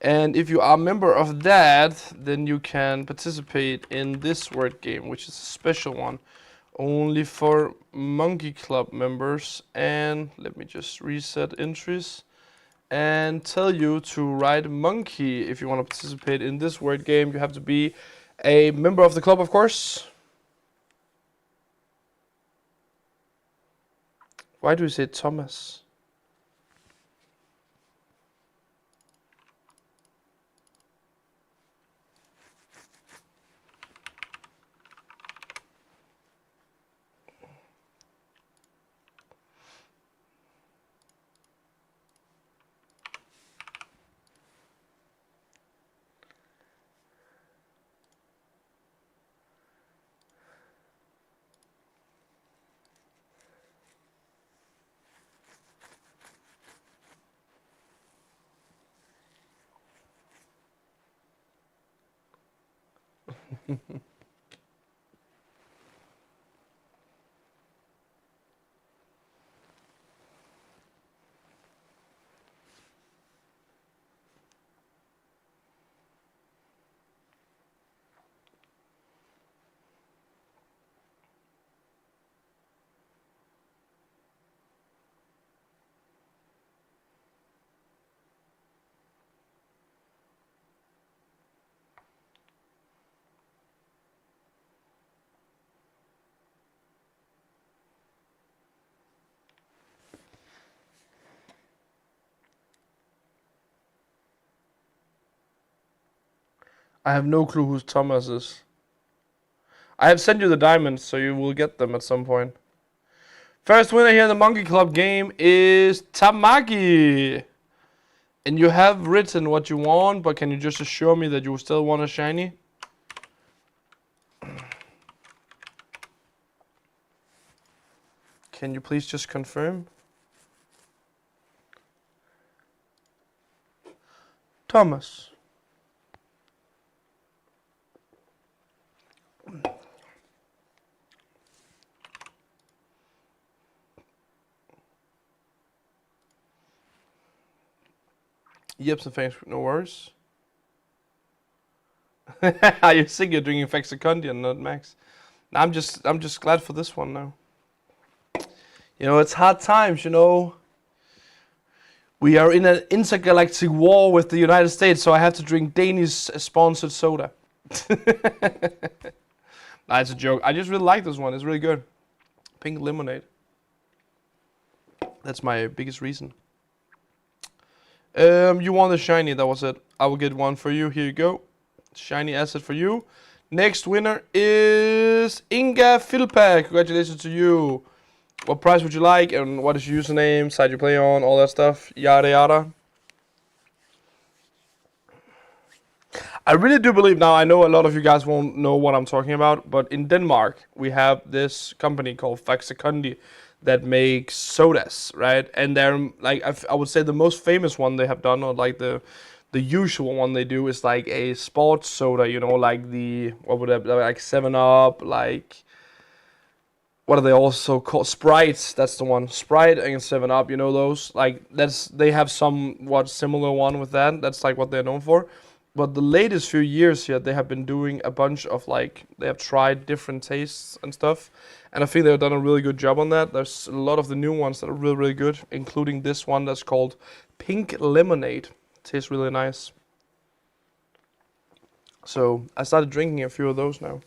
And if you are a member of that, then you can participate in this word game, which is a special one, only for Monkey Club members. And let me just reset entries and tell you to write monkey if you want to participate in this word game. You have to be a member of the club, of course. Why do you say Thomas? I have no clue who Thomas is. I have sent you the diamonds, so you will get them at some point. First winner here in the Monkey Club game is Tamaki. And you have written what you want, but can you just assure me that you still want a shiny? Can you please just confirm? Thomas. Yep, some thanks, no worries. You think you're drinking Fexacondi and not Max? I'm just glad for this one now. You know, it's hard times, you know. We are in an intergalactic war with the United States, so I have to drink Danish-sponsored soda. Nah, it's a joke. I just really like this one. It's really good. Pink lemonade. That's my biggest reason. You want the shiny, that was it. I will get one for you. Here you go. Shiny asset for you. Next winner is Inga Filpa. Congratulations to you. What prize would you like, and what is your username, site you play on, all that stuff, yada yada. I really do believe now, I know a lot of you guys won't know what I'm talking about, but in Denmark, we have this company called Faxekondi that makes sodas, right? And they're like, I would say the most famous one they have done, or like the usual one they do is like a sports soda, you know, like the, what would that be, like 7-Up, like, what are they also called? Sprite, that's the one. Sprite and 7-Up, you know those? Like, they have somewhat similar one with that. That's like what they're known for. But the latest few years here, they have been doing a bunch of like, they have tried different tastes and stuff. And I think they've done a really good job on that. There's a lot of the new ones that are really, really good, including this one that's called Pink Lemonade. Tastes really nice. So I started drinking a few of those now.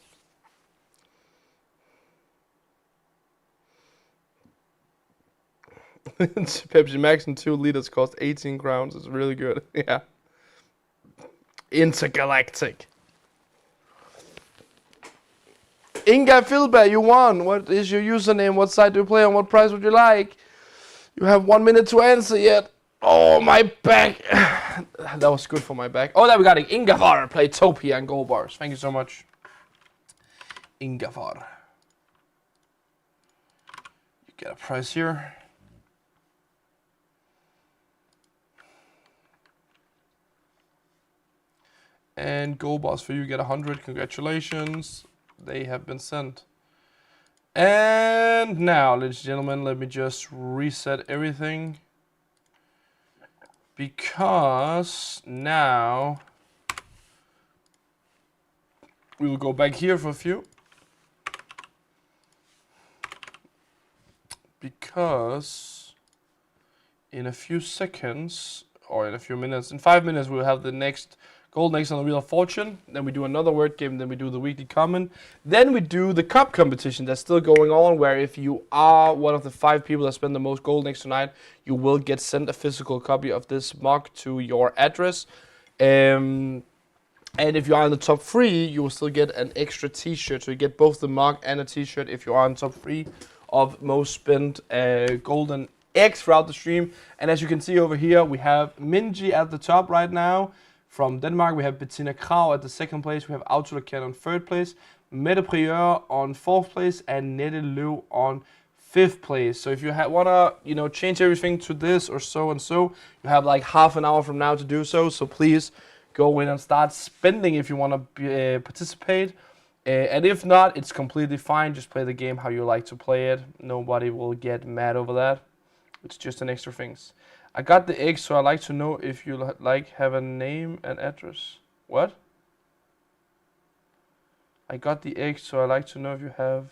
Pepsi Max in 2 liters cost 18 crowns. It's really good. Yeah. Intergalactic. Inga Filba, you won. What is your username? What site do you play on? What price would you like? You have 1 minute to answer yet. Oh, my back. That was good for my back. Oh, there we got it. Ingvar, Playtopia and gold bars. Thank you so much. Ingvar. You get a prize here. And gold bars for you, get 100. Congratulations. They have been sent. And now, ladies and gentlemen, let me just reset everything. Because now we will go back here for a few. Because in a few seconds, or in a few minutes, in 5 minutes, we'll have the next Golden Eggs on the Wheel of Fortune. Then we do another word game. Then we do the weekly comment. Then we do the cup competition that's still going on, where if you are one of the 5 people that spend the most Golden Eggs tonight, you will get sent a physical copy of this mug to your address. And if you are in the top 3, you will still get an extra t-shirt. So you get both the mug and a t-shirt if you are in top 3 of most spent Golden Eggs throughout the stream. And as you can see over here, we have Minji at the top right now. From Denmark, we have Bettina Krag at the 2nd place. We have Autolocan on 3rd place. Mette Prieur on 4th place. And Nette Løv on 5th place. So if you want to, change everything to this or so and so, you have like half an hour from now to do so. So please go in and start spending if you want to participate. And if not, it's completely fine. Just play the game how you like to play it. Nobody will get mad over that. It's just an extra things. I got the egg, so I'd like to know if you have a name and address. What? I got the egg, so I'd like to know if you have...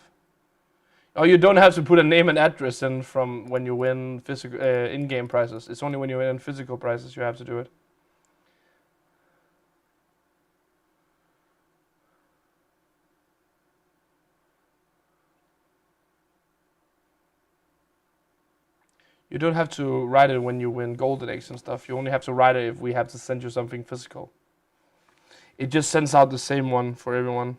Oh, you don't have to put a name and address in from when you win physical in-game prizes. It's only when you win physical prizes you have to do it. You don't have to write it when you win golden eggs and stuff. You only have to write it if we have to send you something physical. It just sends out the same one for everyone.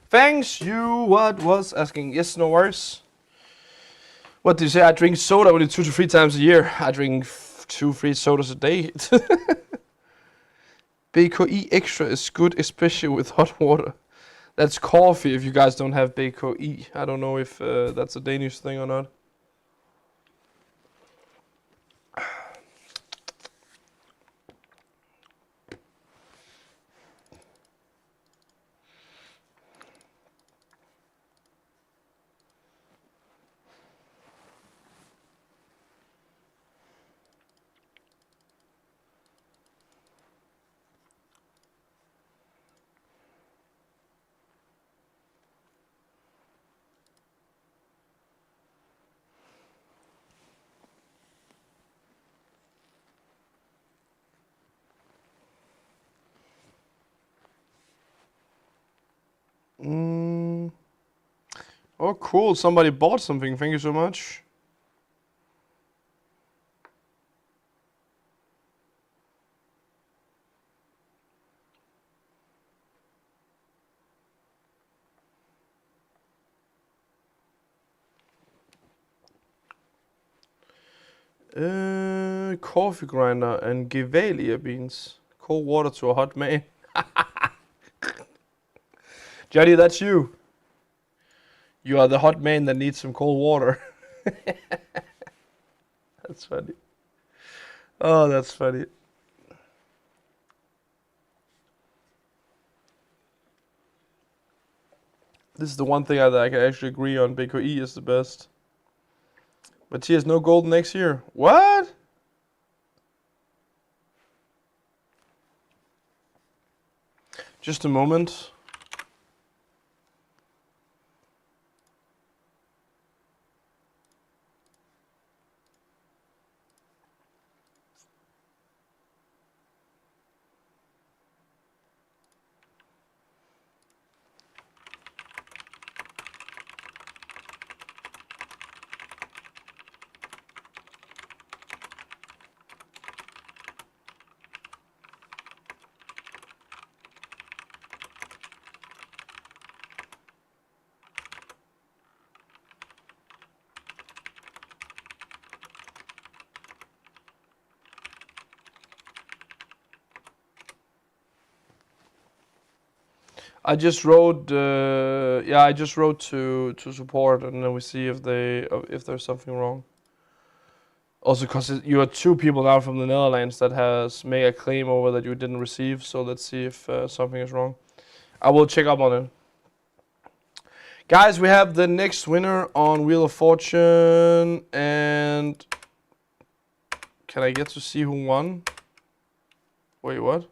Thanks, you what was asking. Yes, no worries. What did you say? I drink soda only 2 to 3 times a year. I drink 2-3 sodas a day. BKI extra is good, especially with hot water. That's coffee if you guys don't have BKI. I don't know if that's a Danish thing or not. Oh, cool. Somebody bought something. Thank you so much. Coffee grinder and Gevalia beans. Cold water to a hot man. Johnny, that's you. You are the hot man that needs some cold water. That's funny. Oh, that's funny. This is the one thing that I can actually agree on. BKI is the best. But he has no gold next year. What? Just a moment. I just wrote, I just wrote to support, and then we see if there's something wrong. Also, because you are two people now from the Netherlands that has made a claim over that you didn't receive. So let's see if something is wrong. I will check up on it. Guys, we have the next winner on Wheel of Fortune, and can I get to see who won? Wait, what?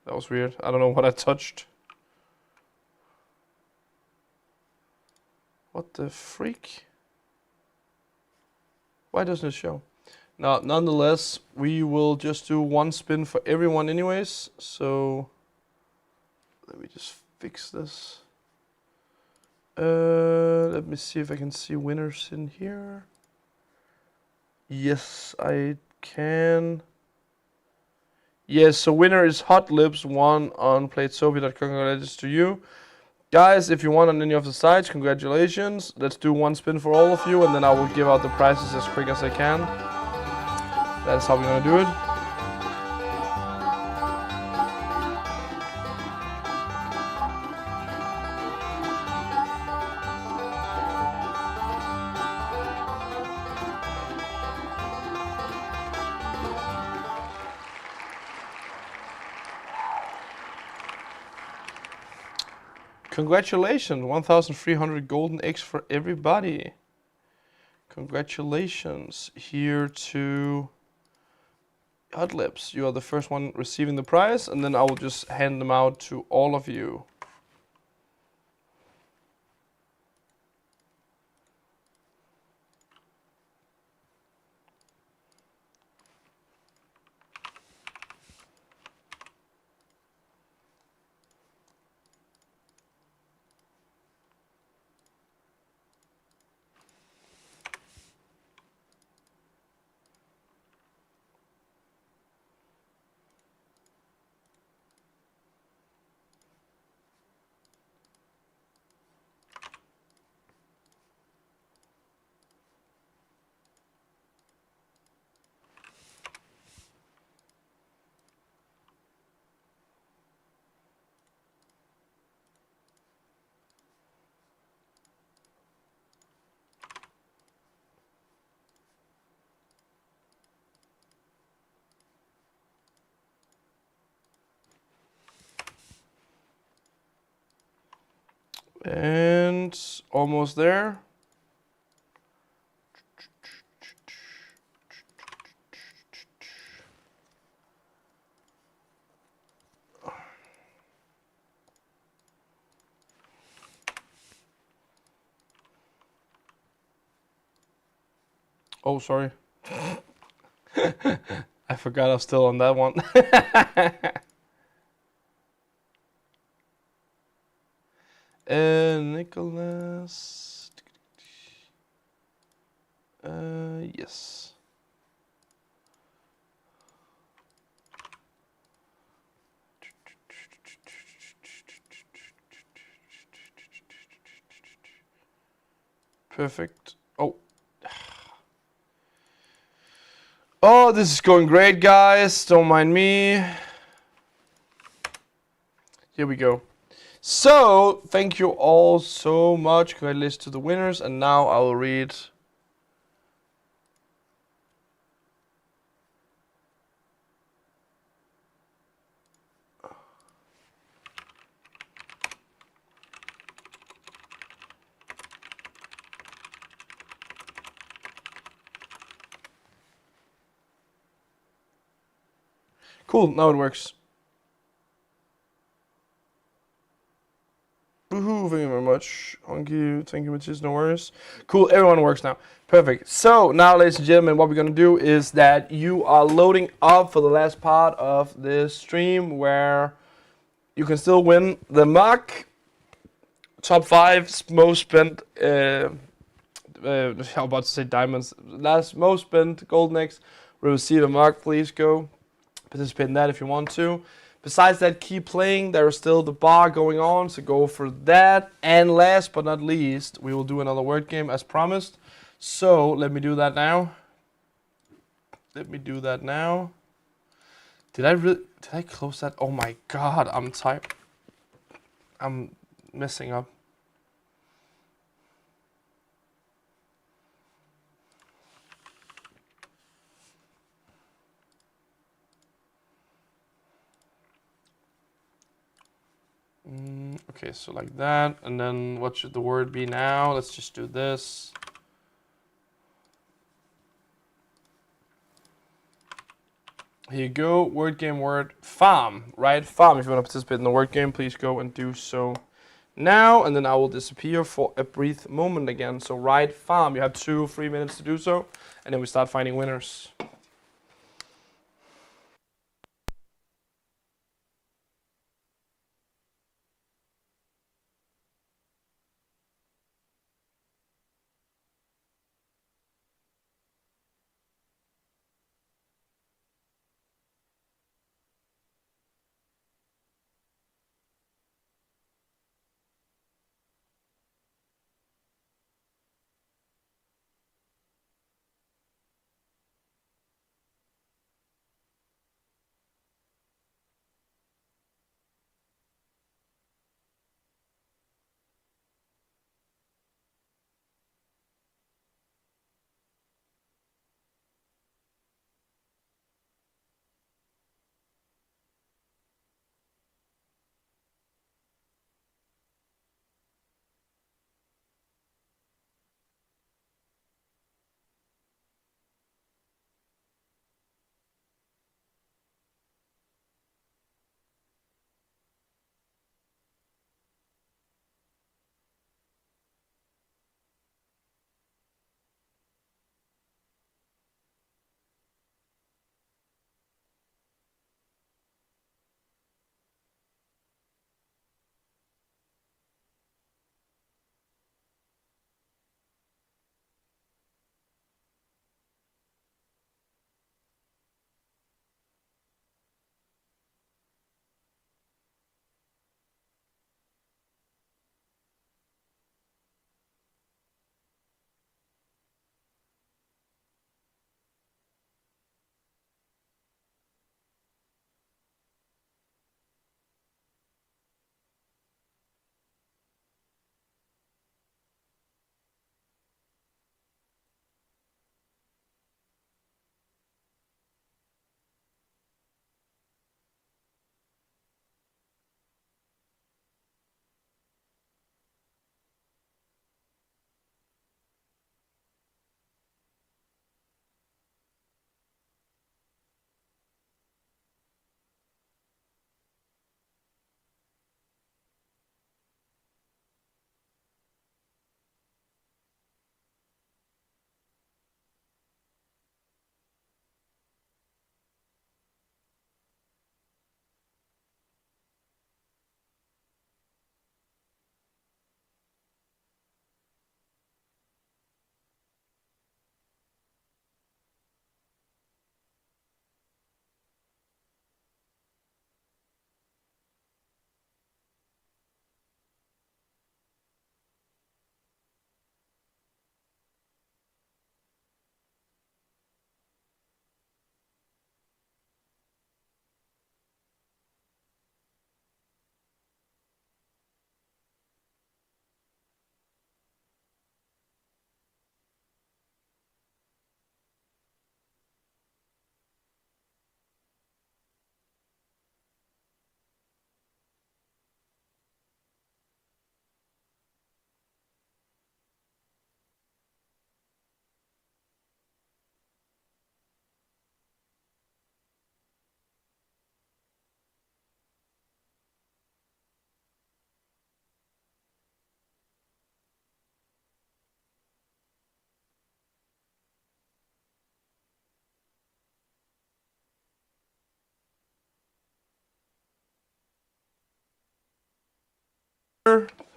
That was weird. I don't know what I touched. What the freak? Why doesn't it show? Now, nonetheless, we will just do one spin for everyone anyways. So let me just fix this. Let me see if I can see winners in here. Yes, I can. Yes, so winner is Hot Lips, won on Playtopia. Congratulations to you. Guys, if you won on any of the sites, congratulations. Let's do one spin for all of you, and then I will give out the prizes as quick as I can. That's how we're gonna do it. Congratulations, 1,300 golden eggs for everybody. Congratulations here to Hot Lips. You are the first one receiving the prize, and then I will just hand them out to all of you. And almost there. Oh, sorry. I forgot I was still on that one. Nicholas. Yes. Perfect. Oh. Oh, this is going great, guys. Don't mind me. Here we go. So, thank you all so much. Congratulations to the winners. And now I will read. Cool, now it works. Woohoo, thank you very much. Thank you, Matthias, no worries. Cool, everyone works now. Perfect. So, now, ladies and gentlemen, what we're going to do is that you are loading up for the last part of this stream where you can still win the mug. Top 5 most spent, how about to say diamonds, last most spent golden eggs will receive a mug. Please go participate in that if you want to. Besides that, keep playing. There is still the bar going on, so go for that. And last but not least, we will do another word game as promised. So let me do that now. Did I close that? Oh my god, I'm tired. I'm messing up. Okay, so like that, and then what should the word be now? Let's just do this. Here you go, word game word, farm, right? Farm, if you want to participate in the word game, please go and do so now, and then I will disappear for a brief moment again. So write farm, you have 2-3 minutes to do so, and then we start finding winners.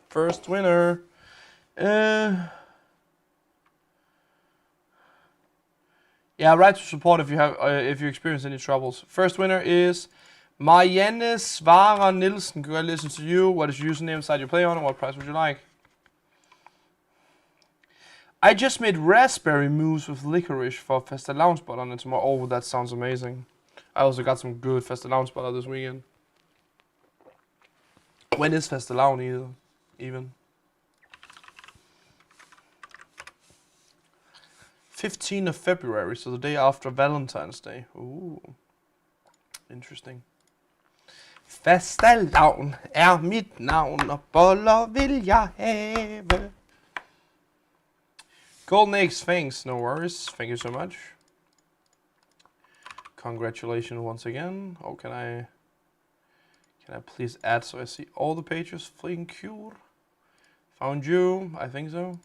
First winner. Yeah, write to support if you experience any troubles. First winner is Marianne Svara Nielsen. Congratulations to you. What is your username site you play on, and what price would you like? I just made raspberry mousse with licorice for fastelavnsboller on it tomorrow. Oh, that sounds amazing. I also got some good fastelavnsboller this weekend. When is fastelavn even? 15th of February, so the day after Valentine's Day. Ooh, interesting. Fastelavn mit navn, og boller vil jeg have. Golden eggs, thanks, no worries. Thank you so much. Congratulations once again. Oh, can I please add so I see all the pages? Thank you. Found you, I think so.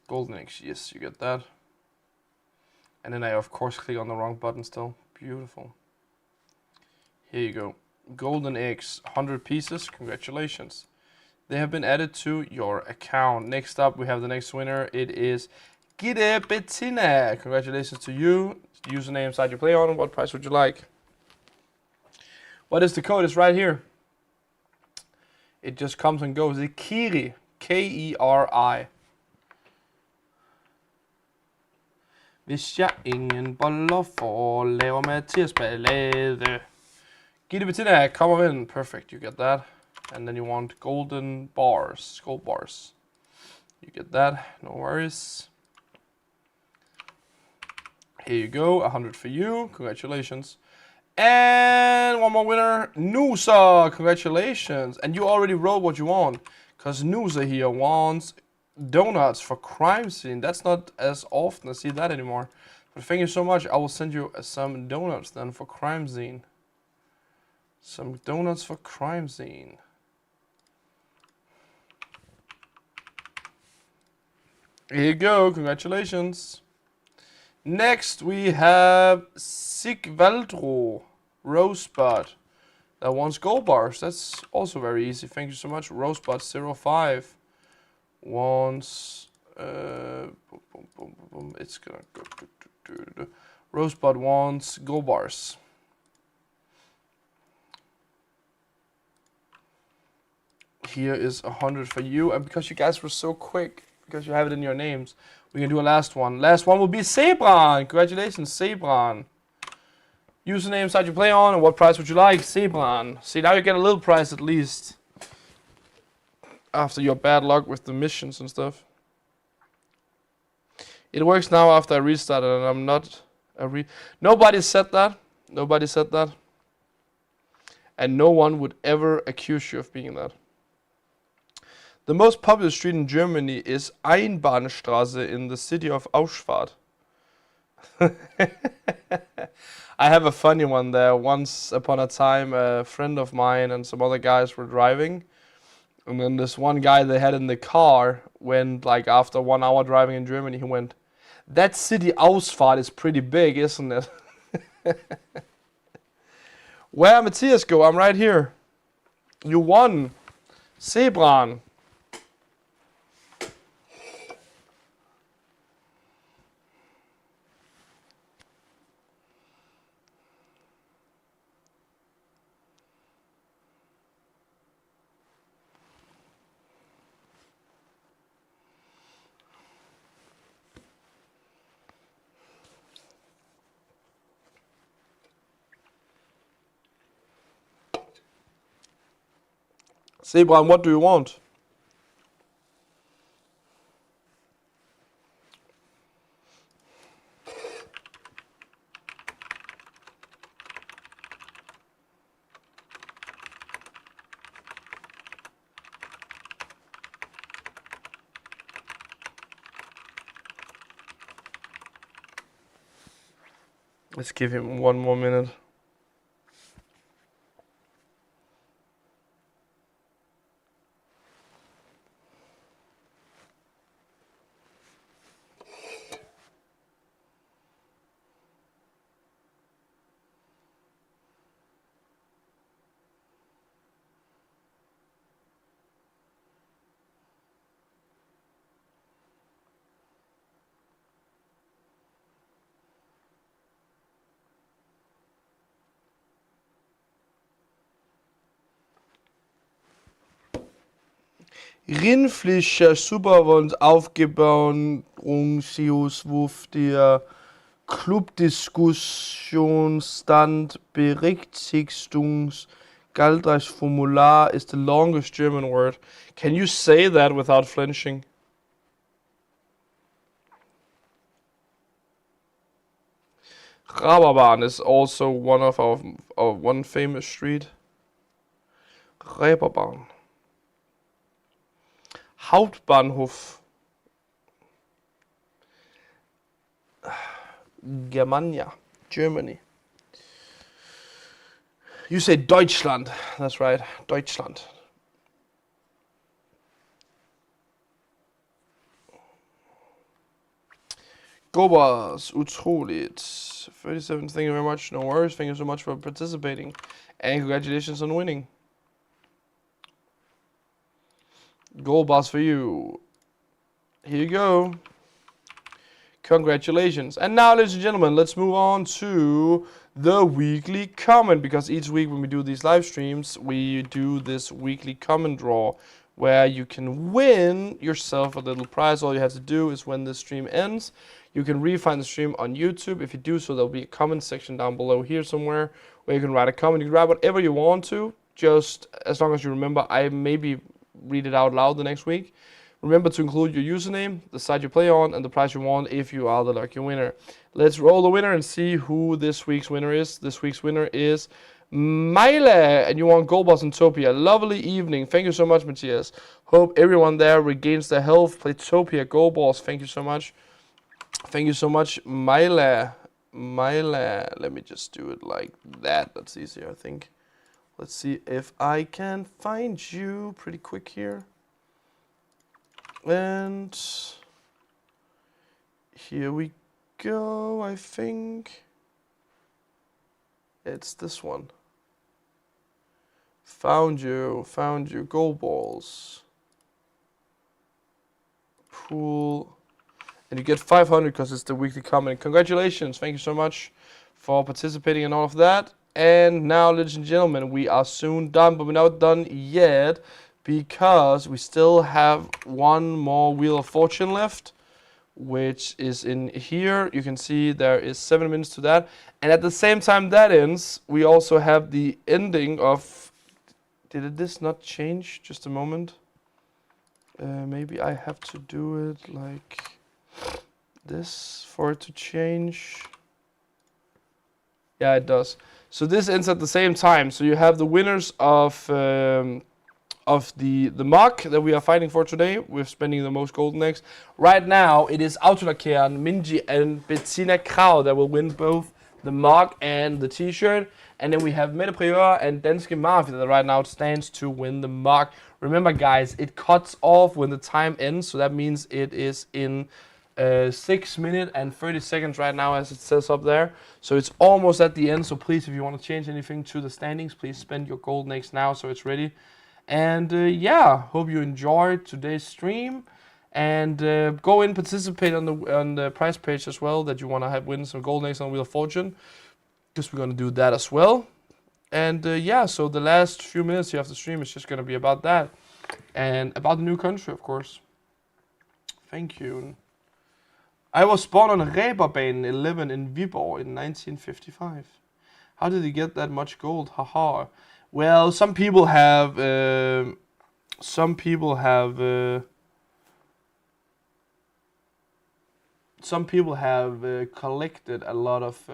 Golden eggs, yes, you get that. And then I of course click on the wrong button still. Beautiful. Here you go. Golden eggs, 100 pieces, congratulations. They have been added to your account. Next up, we have the next winner. It is Gitte Bettina. Congratulations to you. Username site you play on. What price would you like? What is the code? It's right here. It just comes and goes. It's Kiri. K-E-R-I. Hvis jeg ingen boller får, laver Mathias ballade. Gitte Bettina, come in. Perfect, you get that. And then you want golden bars, gold bars. You get that, no worries. Here you go, 100 for you, congratulations. And one more winner, Nusa, congratulations. And you already wrote what you want, because Nusa here wants donuts for crime scene. That's not as often I see that anymore. But thank you so much, I will send you some donuts then for crime scene. Some donuts for crime scene. Here you go, congratulations. Next we have Sigvaldro Rosebud that wants gold bars. That's also very easy. Thank you so much. Rosebud05 wants it's gonna go. Rosebud wants gold bars. Here is 100 for you, and because you guys were so quick, because you have it in your names, we can do a last one. Last one will be Sebran. Congratulations, Sebran. Username site you play on, and what price would you like, Sebran? See, now you get a little price at least. After your bad luck with the missions and stuff. It works now after I restarted, and I'm not Nobody said that. Nobody said that. And no one would ever accuse you of being that. The most popular street in Germany is Einbahnstraße in the city of Auschwitz. I have a funny one there. Once upon a time, a friend of mine and some other guys were driving. And then this one guy they had in the car went, like after 1 hour driving in Germany, he went, "That city Auschwitz is pretty big, isn't it?" Where Matthias go? I'm right here. You won. Sebran. Sebran, what do you want? Let's give him 1 more minute. Rindflischer Superwund Aufgebauungswurf der Clubdiskussionsstand Berichtigungsgaldrasformular is the longest German word. Can you say that without flinching? Reeperbahn is also one of our one famous street. Reeperbahn. Hauptbahnhof. Germania. Germany. You say Deutschland. That's right. Deutschland. Gobas, utroligt. 37, thank you very much. No worries. Thank you so much for participating. And congratulations on winning. Gold boss for you. Here you go. Congratulations. And now, ladies and gentlemen, let's move on to the weekly comment, because each week when we do these live streams, we do this weekly comment draw where you can win yourself a little prize. All you have to do is when the stream ends, you can re-find the stream on YouTube. If you do so, there'll be a comment section down below here somewhere where you can write a comment. You can write whatever you want to, just as long as you remember. I maybe read it out loud the next week. Remember to include your username, the site you play on, and the prize you won if you are the lucky winner. Let's roll the winner and see who this week's winner is. This week's winner is Mile, and you won Gold Balls in Topia. Lovely evening. Thank you so much, Matthias. Hope everyone there regains their health. Playtopia Gold Balls. Thank you so much. Thank you so much, Mile. Let me just do it like that. That's easier, I think. Let's see if I can find you pretty quick here. And here we go, I think. It's this one. Found you, Gold Balls. Pool. And you get 500 because it's the weekly comment. Congratulations, thank you so much for participating in all of that. And now, ladies and gentlemen, we are soon done, but we're not done yet because we still have one more Wheel of Fortune left, which is in here. You can see there is 7 minutes to that. And at the same time that ends, we also have the ending of... Did this not change? Just a moment. Maybe I have to do it like this for it to change. Yeah, it does. So this ends at the same time. So you have the winners of the mug that we are fighting for today. We're spending the most golden eggs. Right now, it is Autolackeren, Minji, and Bettina Krau that will win both the mug and the t-shirt. And then we have Mette Prior and Danske Mafia that right now stands to win the mug. Remember, guys, it cuts off when the time ends. So that means it is in 6 minutes and 30 seconds right now, as it says up there. So it's almost at the end. So please, if you want to change anything to the standings, please spend your golden eggs now so it's ready. And yeah, hope you enjoyed today's stream. And go in, participate on the prize page as well, that you want to have win some golden eggs on Wheel of Fortune, because we're going to do that as well. And yeah, so the last few minutes here of the stream is just going to be about that. And about the new country, of course. Thank you. I was born on Reeperbahn 11 in Viborg in 1955. How did he get that much gold? Haha. Well, some people have collected a lot of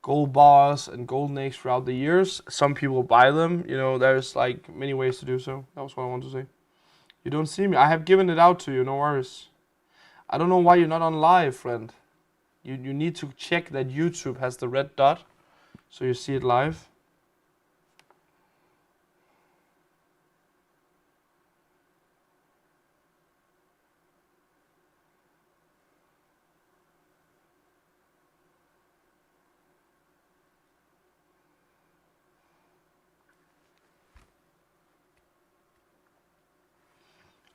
gold bars and golden eggs throughout the years. Some people buy them. You know, there's like many ways to do so. That was what I want to say. You don't see me. I have given it out to you. No worries. I don't know why you're not on live, friend. You need to check that YouTube has the red dot, so you see it live.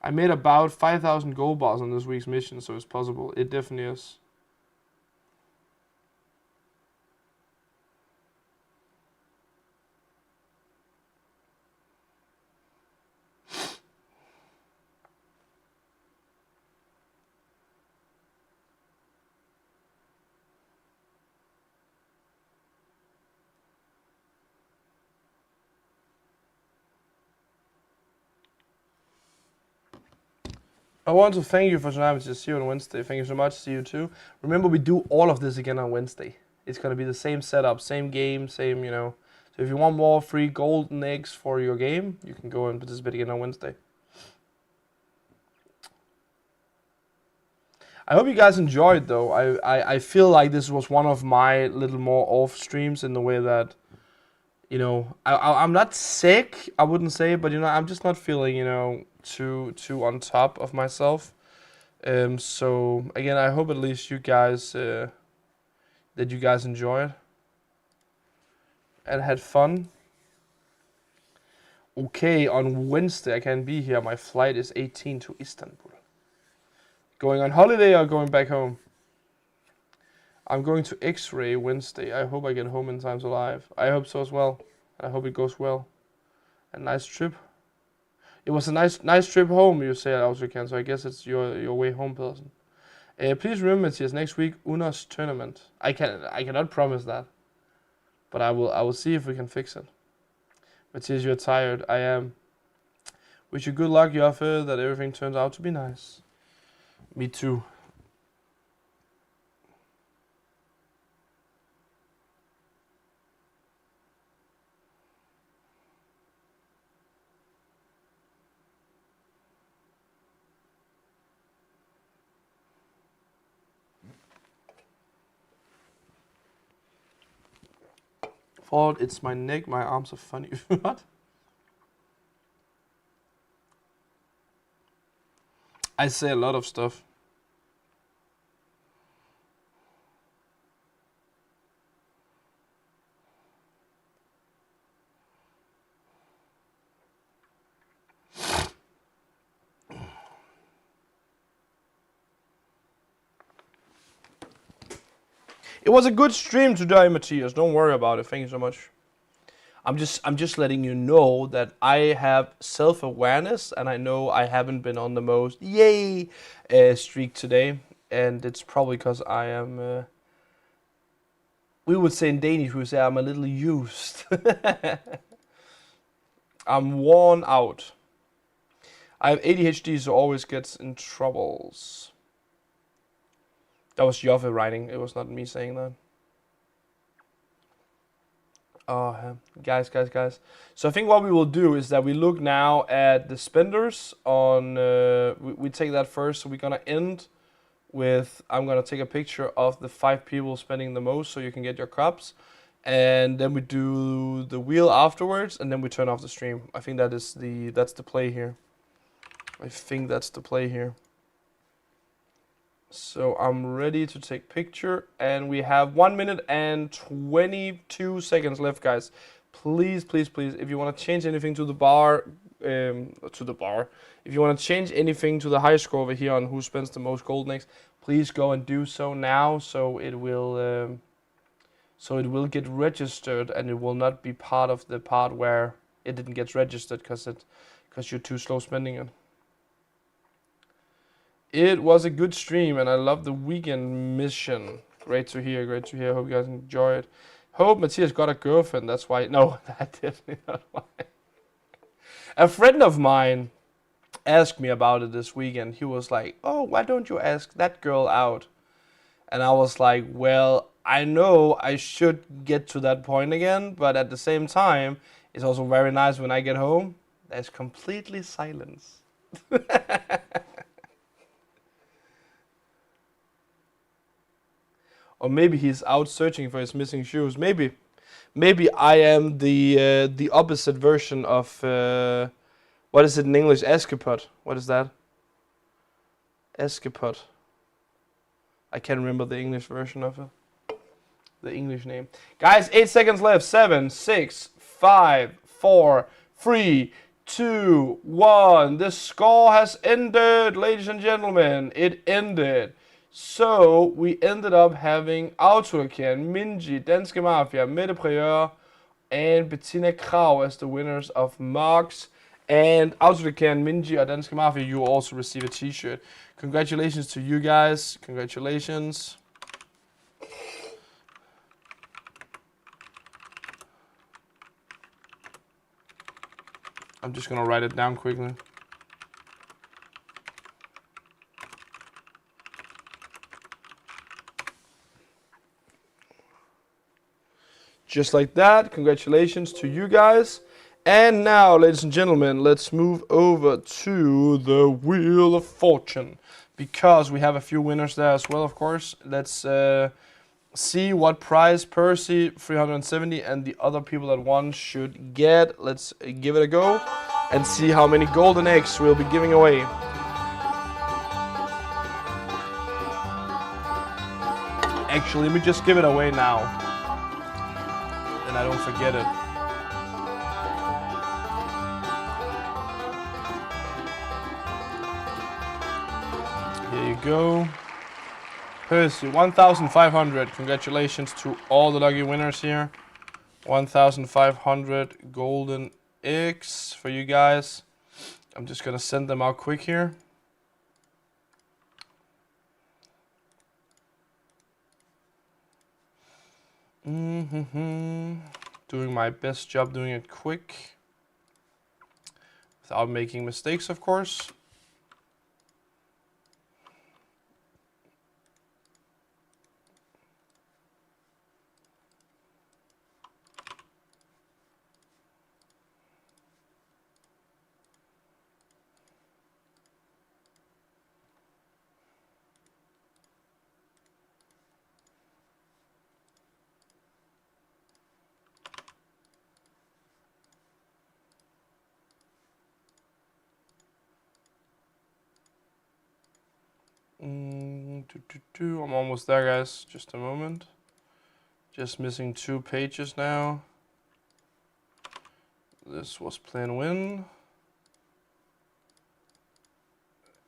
I made about 5,000 gold bars on this week's mission, so it's possible. It definitely is. I want to thank you for tonight. See you on Wednesday. Thank you so much. See you too. Remember, we do all of this again on Wednesday. It's gonna be the same setup, same game, same, you know. So if you want more free golden eggs for your game, you can go and participate again on Wednesday. I hope you guys enjoyed though. I feel like this was one of my little more off streams in the way that, you know, I'm not sick, I wouldn't say, but you know, I'm just not feeling, you know, too on top of myself. So again, I hope at least you guys that you guys enjoyed and had fun. Okay, on Wednesday I can be here. My flight is 18 to Istanbul. Going on holiday or going back home? I'm going to X-ray Wednesday. I hope I get home in time to live. I hope so as well. I hope it goes well. A nice trip. It was a nice trip home, you say also can. So I guess it's your way home, person. Please remember, Matthias, next week Una's tournament. I cannot promise that, but I will see if we can fix it. Matthias, you're tired. I am. Wish you good luck, Joffe, that everything turns out to be nice. Me too. Fault, it's my neck, my arms are funny. What? I say a lot of stuff. It was a good stream today, Matthias. Don't worry about it. Thank you so much. I'm just letting you know that I have self-awareness and I know I haven't been on the most yay streak today, and it's probably because I am. We would say in Danish, we would say I'm a little used. I'm worn out. I have ADHD, so always gets in troubles. That was Joffe writing. It was not me saying that. Oh, guys. So I think what we will do is that we look now at the spenders on. We take that first. So we're gonna end with. I'm gonna take a picture of the 5 people spending the most, so you can get your cups, and then we do the wheel afterwards, and then we turn off the stream. I think that's the play here. I think that's the play here. So I'm ready to take picture, and we have 1 minute and 22 seconds left, guys. Please, if you want to change anything to the bar, if you want to change anything to the high score over here on who spends the most golden eggs, please go and do so now, so it will get registered, and it will not be part of the part where it didn't get registered because you're too slow spending it. It was a good stream, and I love the weekend mission. Great to hear. Hope you guys enjoy it. Hope Matthias got a girlfriend. That's why. No, that's definitely not why. A friend of mine asked me about it this weekend. He was like, "Oh, why don't you ask that girl out?" And I was like, "Well, I know I should get to that point again, but at the same time, it's also very nice when I get home. There's completely silence." Or maybe he's out searching for his missing shoes. Maybe I am the opposite version of what is it in English? Escapade. What is that? Escapade. I can't remember the English version of it. The English name. Guys, 8 seconds left. 7, 6, 5, 4, 3, 2, 1. The score has ended, ladies and gentlemen. It ended. So we ended up having Autolakian, Minji, Danske Mafia, Mette Prieur, and Bettina Krav as the winners of Marks. And Autolakian, Minji, and Danske Mafia, you will also receive a t-shirt. Congratulations to you guys. Congratulations. I'm just gonna write it down quickly. Just like that. Congratulations to you guys. And now, ladies and gentlemen, let's move over to the Wheel of Fortune. Because we have a few winners there as well, of course. Let's see what prize Percy 370 and the other people that won should get. Let's give it a go and see how many golden eggs we'll be giving away. Actually, let me just give it away now. Then I don't forget it. Here you go. Percy, 1,500. Congratulations to all the lucky winners here. 1,500 golden eggs for you guys. I'm just gonna send them out quick here. Doing my best job doing it quick. Without making mistakes, of course. I'm almost there, guys. Just a moment. Just missing 2 pages now. This was plan win.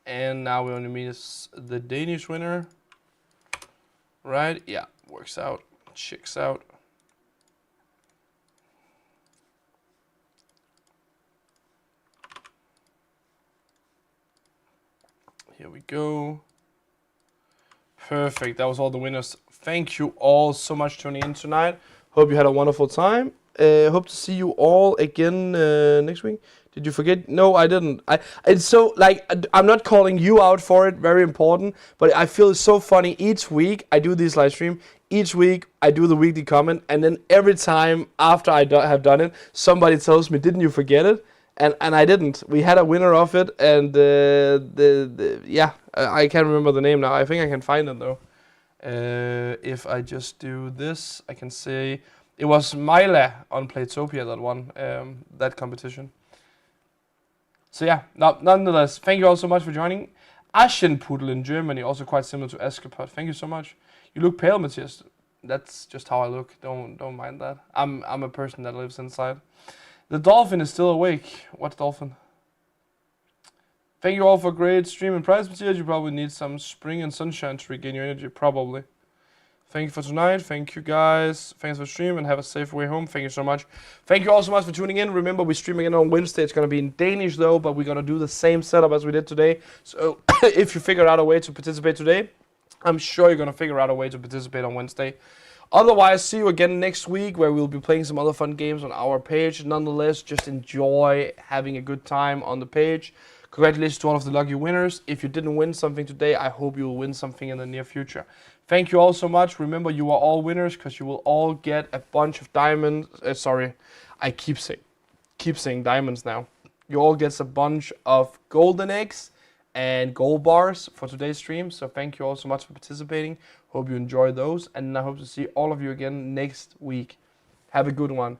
And now we only miss the Danish winner. Right? Yeah, works out. Checks out. Here we go. Perfect. That was all the winners. Thank you all so much for tuning in tonight. Hope you had a wonderful time. Hope to see you all again next week. Did you forget? No, I didn't. It's so like I'm not calling you out for it. Very important. But I feel it's so funny. Each week I do this live stream. Each week I do the weekly comment, and then every time after I have done it, somebody tells me, "Didn't you forget it?" And I didn't. We had a winner of it, and yeah, I can't remember the name now. I think I can find it though. If I just do this, I can say it was Mila on Playtopia that won that competition. So yeah, nonetheless, thank you all so much for joining. Aschenputtel in Germany, also quite similar to Askepot. Thank you so much. You look pale, Matthias. That's just how I look. Don't mind that. I'm a person that lives inside. The dolphin is still awake. What dolphin? Thank you all for a great stream and prize materials. You probably need some spring and sunshine to regain your energy. Probably. Thank you for tonight. Thank you guys. Thanks for stream and have a safe way home. Thank you so much. Thank you all so much for tuning in. Remember, we stream again on Wednesday. It's going to be in Danish though, but we're going to do the same setup as we did today. So if you figure out a way to participate today, I'm sure you're going to figure out a way to participate on Wednesday. Otherwise, see you again next week where we'll be playing some other fun games on our page. Nonetheless, just enjoy having a good time on the page. Congratulations to all of the lucky winners. If you didn't win something today, I hope you will win something in the near future. Thank you all so much. Remember, you are all winners because you will all get a bunch of diamonds. Sorry, I keep saying diamonds now. You all get a bunch of golden eggs and gold bars for today's stream. So thank you all so much for participating. Hope you enjoy those, and I hope to see all of you again next week. Have a good one.